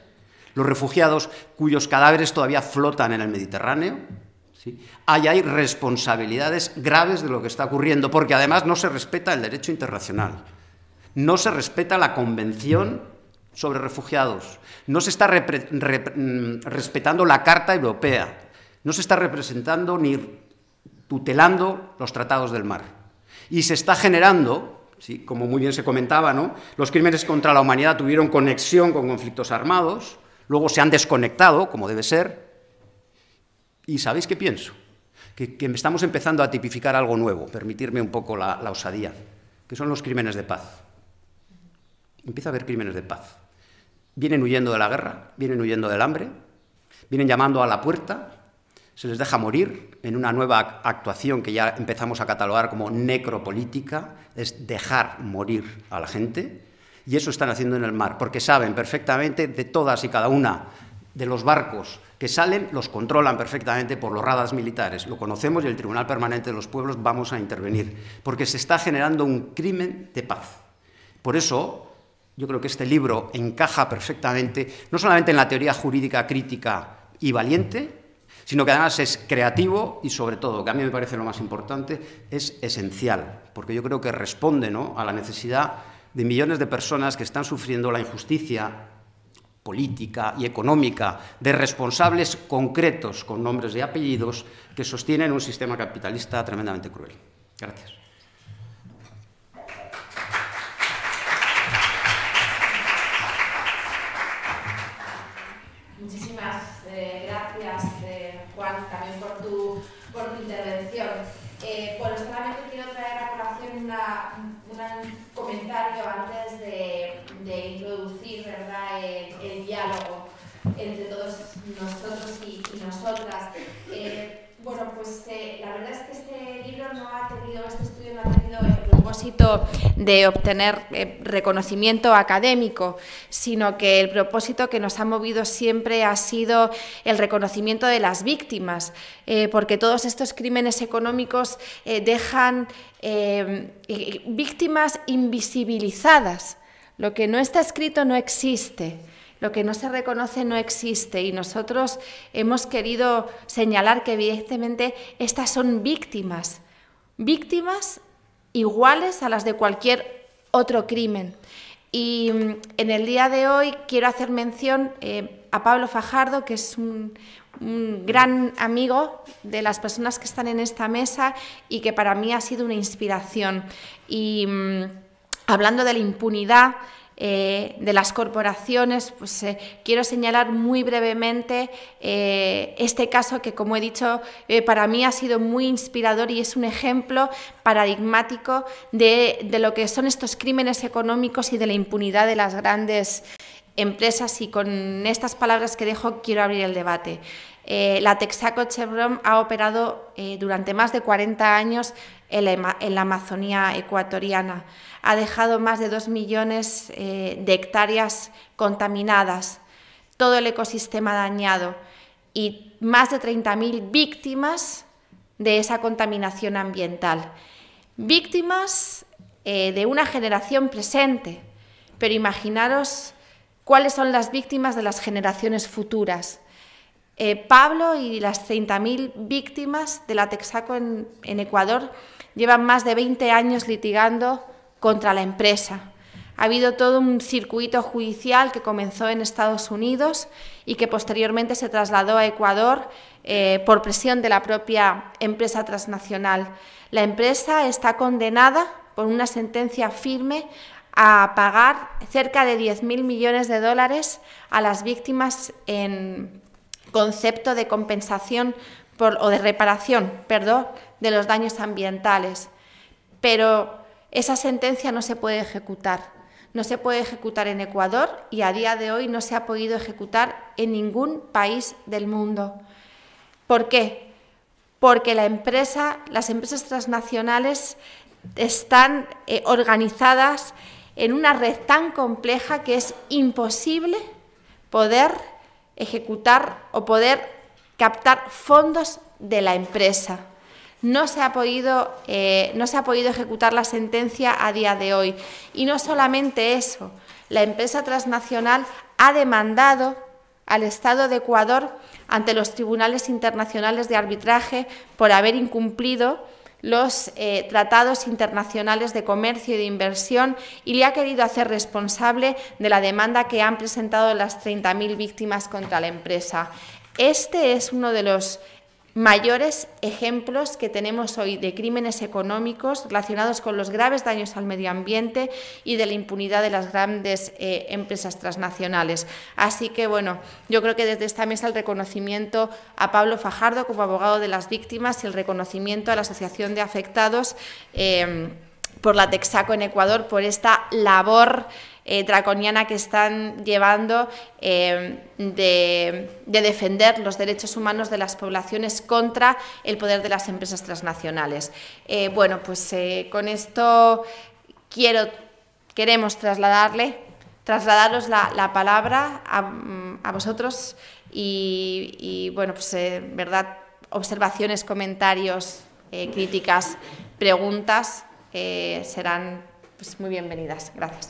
los refugiados cuyos cadáveres todavía flotan en el Mediterráneo, ¿sí?, ahí hay responsabilidades graves de lo que está ocurriendo, porque además no se respeta el derecho internacional, no se respeta la Convención sobre Refugiados, no se está respetando la Carta Europea, no se está representando ni tutelando los tratados del mar. Y se está generando, ¿sí?, como muy bien se comentaba, ¿no?, los crímenes contra la humanidad tuvieron conexión con conflictos armados, luego se han desconectado, como debe ser, y ¿sabéis qué pienso? Que estamos empezando a tipificar algo nuevo, permitirme un poco la osadía, que son los crímenes de paz. Empieza a haber crímenes de paz. Vienen huyendo de la guerra, vienen huyendo del hambre, vienen llamando a la puerta, se les deja morir en una nueva actuación que ya empezamos a catalogar como necropolítica, es dejar morir a la gente, y eso están haciendo en el mar, porque saben perfectamente de todas y cada una de los barcos que salen, los controlan perfectamente por los radares militares, lo conocemos y el Tribunal Permanente de los Pueblos vamos a intervenir, porque se está generando un crimen de paz. Por eso, yo creo que este libro encaja perfectamente, no solamente en la teoría jurídica crítica y valiente, sino que además es creativo y, sobre todo, que a mí me parece lo más importante, es esencial, porque yo creo que responde, ¿no?, a la necesidad de millones de personas que están sufriendo la injusticia política y económica de responsables concretos con nombres y apellidos que sostienen un sistema capitalista tremendamente cruel. Gracias. Muchísimas gracias, Juan, también por tu intervención. Bueno, solamente quiero traer a colación un comentario antes de introducir, ¿verdad?, el diálogo entre todos nosotros y nosotras. Bueno, pues la verdad es que este estudio no ha tenido el propósito de obtener reconocimiento académico, sino que el propósito que nos ha movido siempre ha sido el reconocimiento de las víctimas, porque todos estos crímenes económicos dejan víctimas invisibilizadas. Lo que no está escrito no existe. Lo que no se reconoce no existe, y nosotros hemos querido señalar que evidentemente estas son víctimas iguales a las de cualquier otro crimen. Y en el día de hoy quiero hacer mención a Pablo Fajardo, que es un gran amigo de las personas que están en esta mesa y que para mí ha sido una inspiración. Y hablando de la impunidad de las corporaciones, pues quiero señalar muy brevemente este caso que, como he dicho, para mí ha sido muy inspirador y es un ejemplo paradigmático de lo que son estos crímenes económicos y de la impunidad de las grandes empresas. Y con estas palabras que dejo quiero abrir el debate. La Texaco Chevron ha operado durante más de 40 años en la Amazonía ecuatoriana. Ha dejado más de 2 millones de hectáreas contaminadas, todo el ecosistema dañado y más de 30.000 víctimas de esa contaminación ambiental. Víctimas de una generación presente, pero imaginaros cuáles son las víctimas de las generaciones futuras. Pablo y las 30.000 víctimas de la Texaco en Ecuador llevan más de 20 años litigando contra la empresa. Ha habido todo un circuito judicial que comenzó en Estados Unidos y que posteriormente se trasladó a Ecuador por presión de la propia empresa transnacional. La empresa está condenada por una sentencia firme, a pagar cerca de 10.000 millones de dólares a las víctimas en concepto de compensación o de reparación, perdón, de los daños ambientales. Pero esa sentencia no se puede ejecutar. No se puede ejecutar en Ecuador y a día de hoy no se ha podido ejecutar en ningún país del mundo. ¿Por qué? Porque las empresas transnacionales están organizadas en una red tan compleja que es imposible poder ejecutar o poder captar fondos de la empresa. No se ha podido ejecutar la sentencia a día de hoy. Y no solamente eso, la empresa transnacional ha demandado al Estado de Ecuador ante los tribunales internacionales de arbitraje por haber incumplido los tratados internacionales de comercio y de inversión y le ha querido hacer responsable de la demanda que han presentado las 30.000 víctimas contra la empresa. Este es uno de los mayores ejemplos que tenemos hoy de crímenes económicos relacionados con los graves daños al medio ambiente y de la impunidad de las grandes empresas transnacionales. Así que, bueno, yo creo que desde esta mesa el reconocimiento a Pablo Fajardo como abogado de las víctimas y el reconocimiento a la Asociación de Afectados por la Texaco en Ecuador por esta labor draconiana que están llevando de defender los derechos humanos de las poblaciones contra el poder de las empresas transnacionales. Bueno, pues con esto queremos trasladaros la palabra a vosotros y bueno, pues verdad, observaciones, comentarios, críticas, preguntas serán pues muy bienvenidas. Gracias.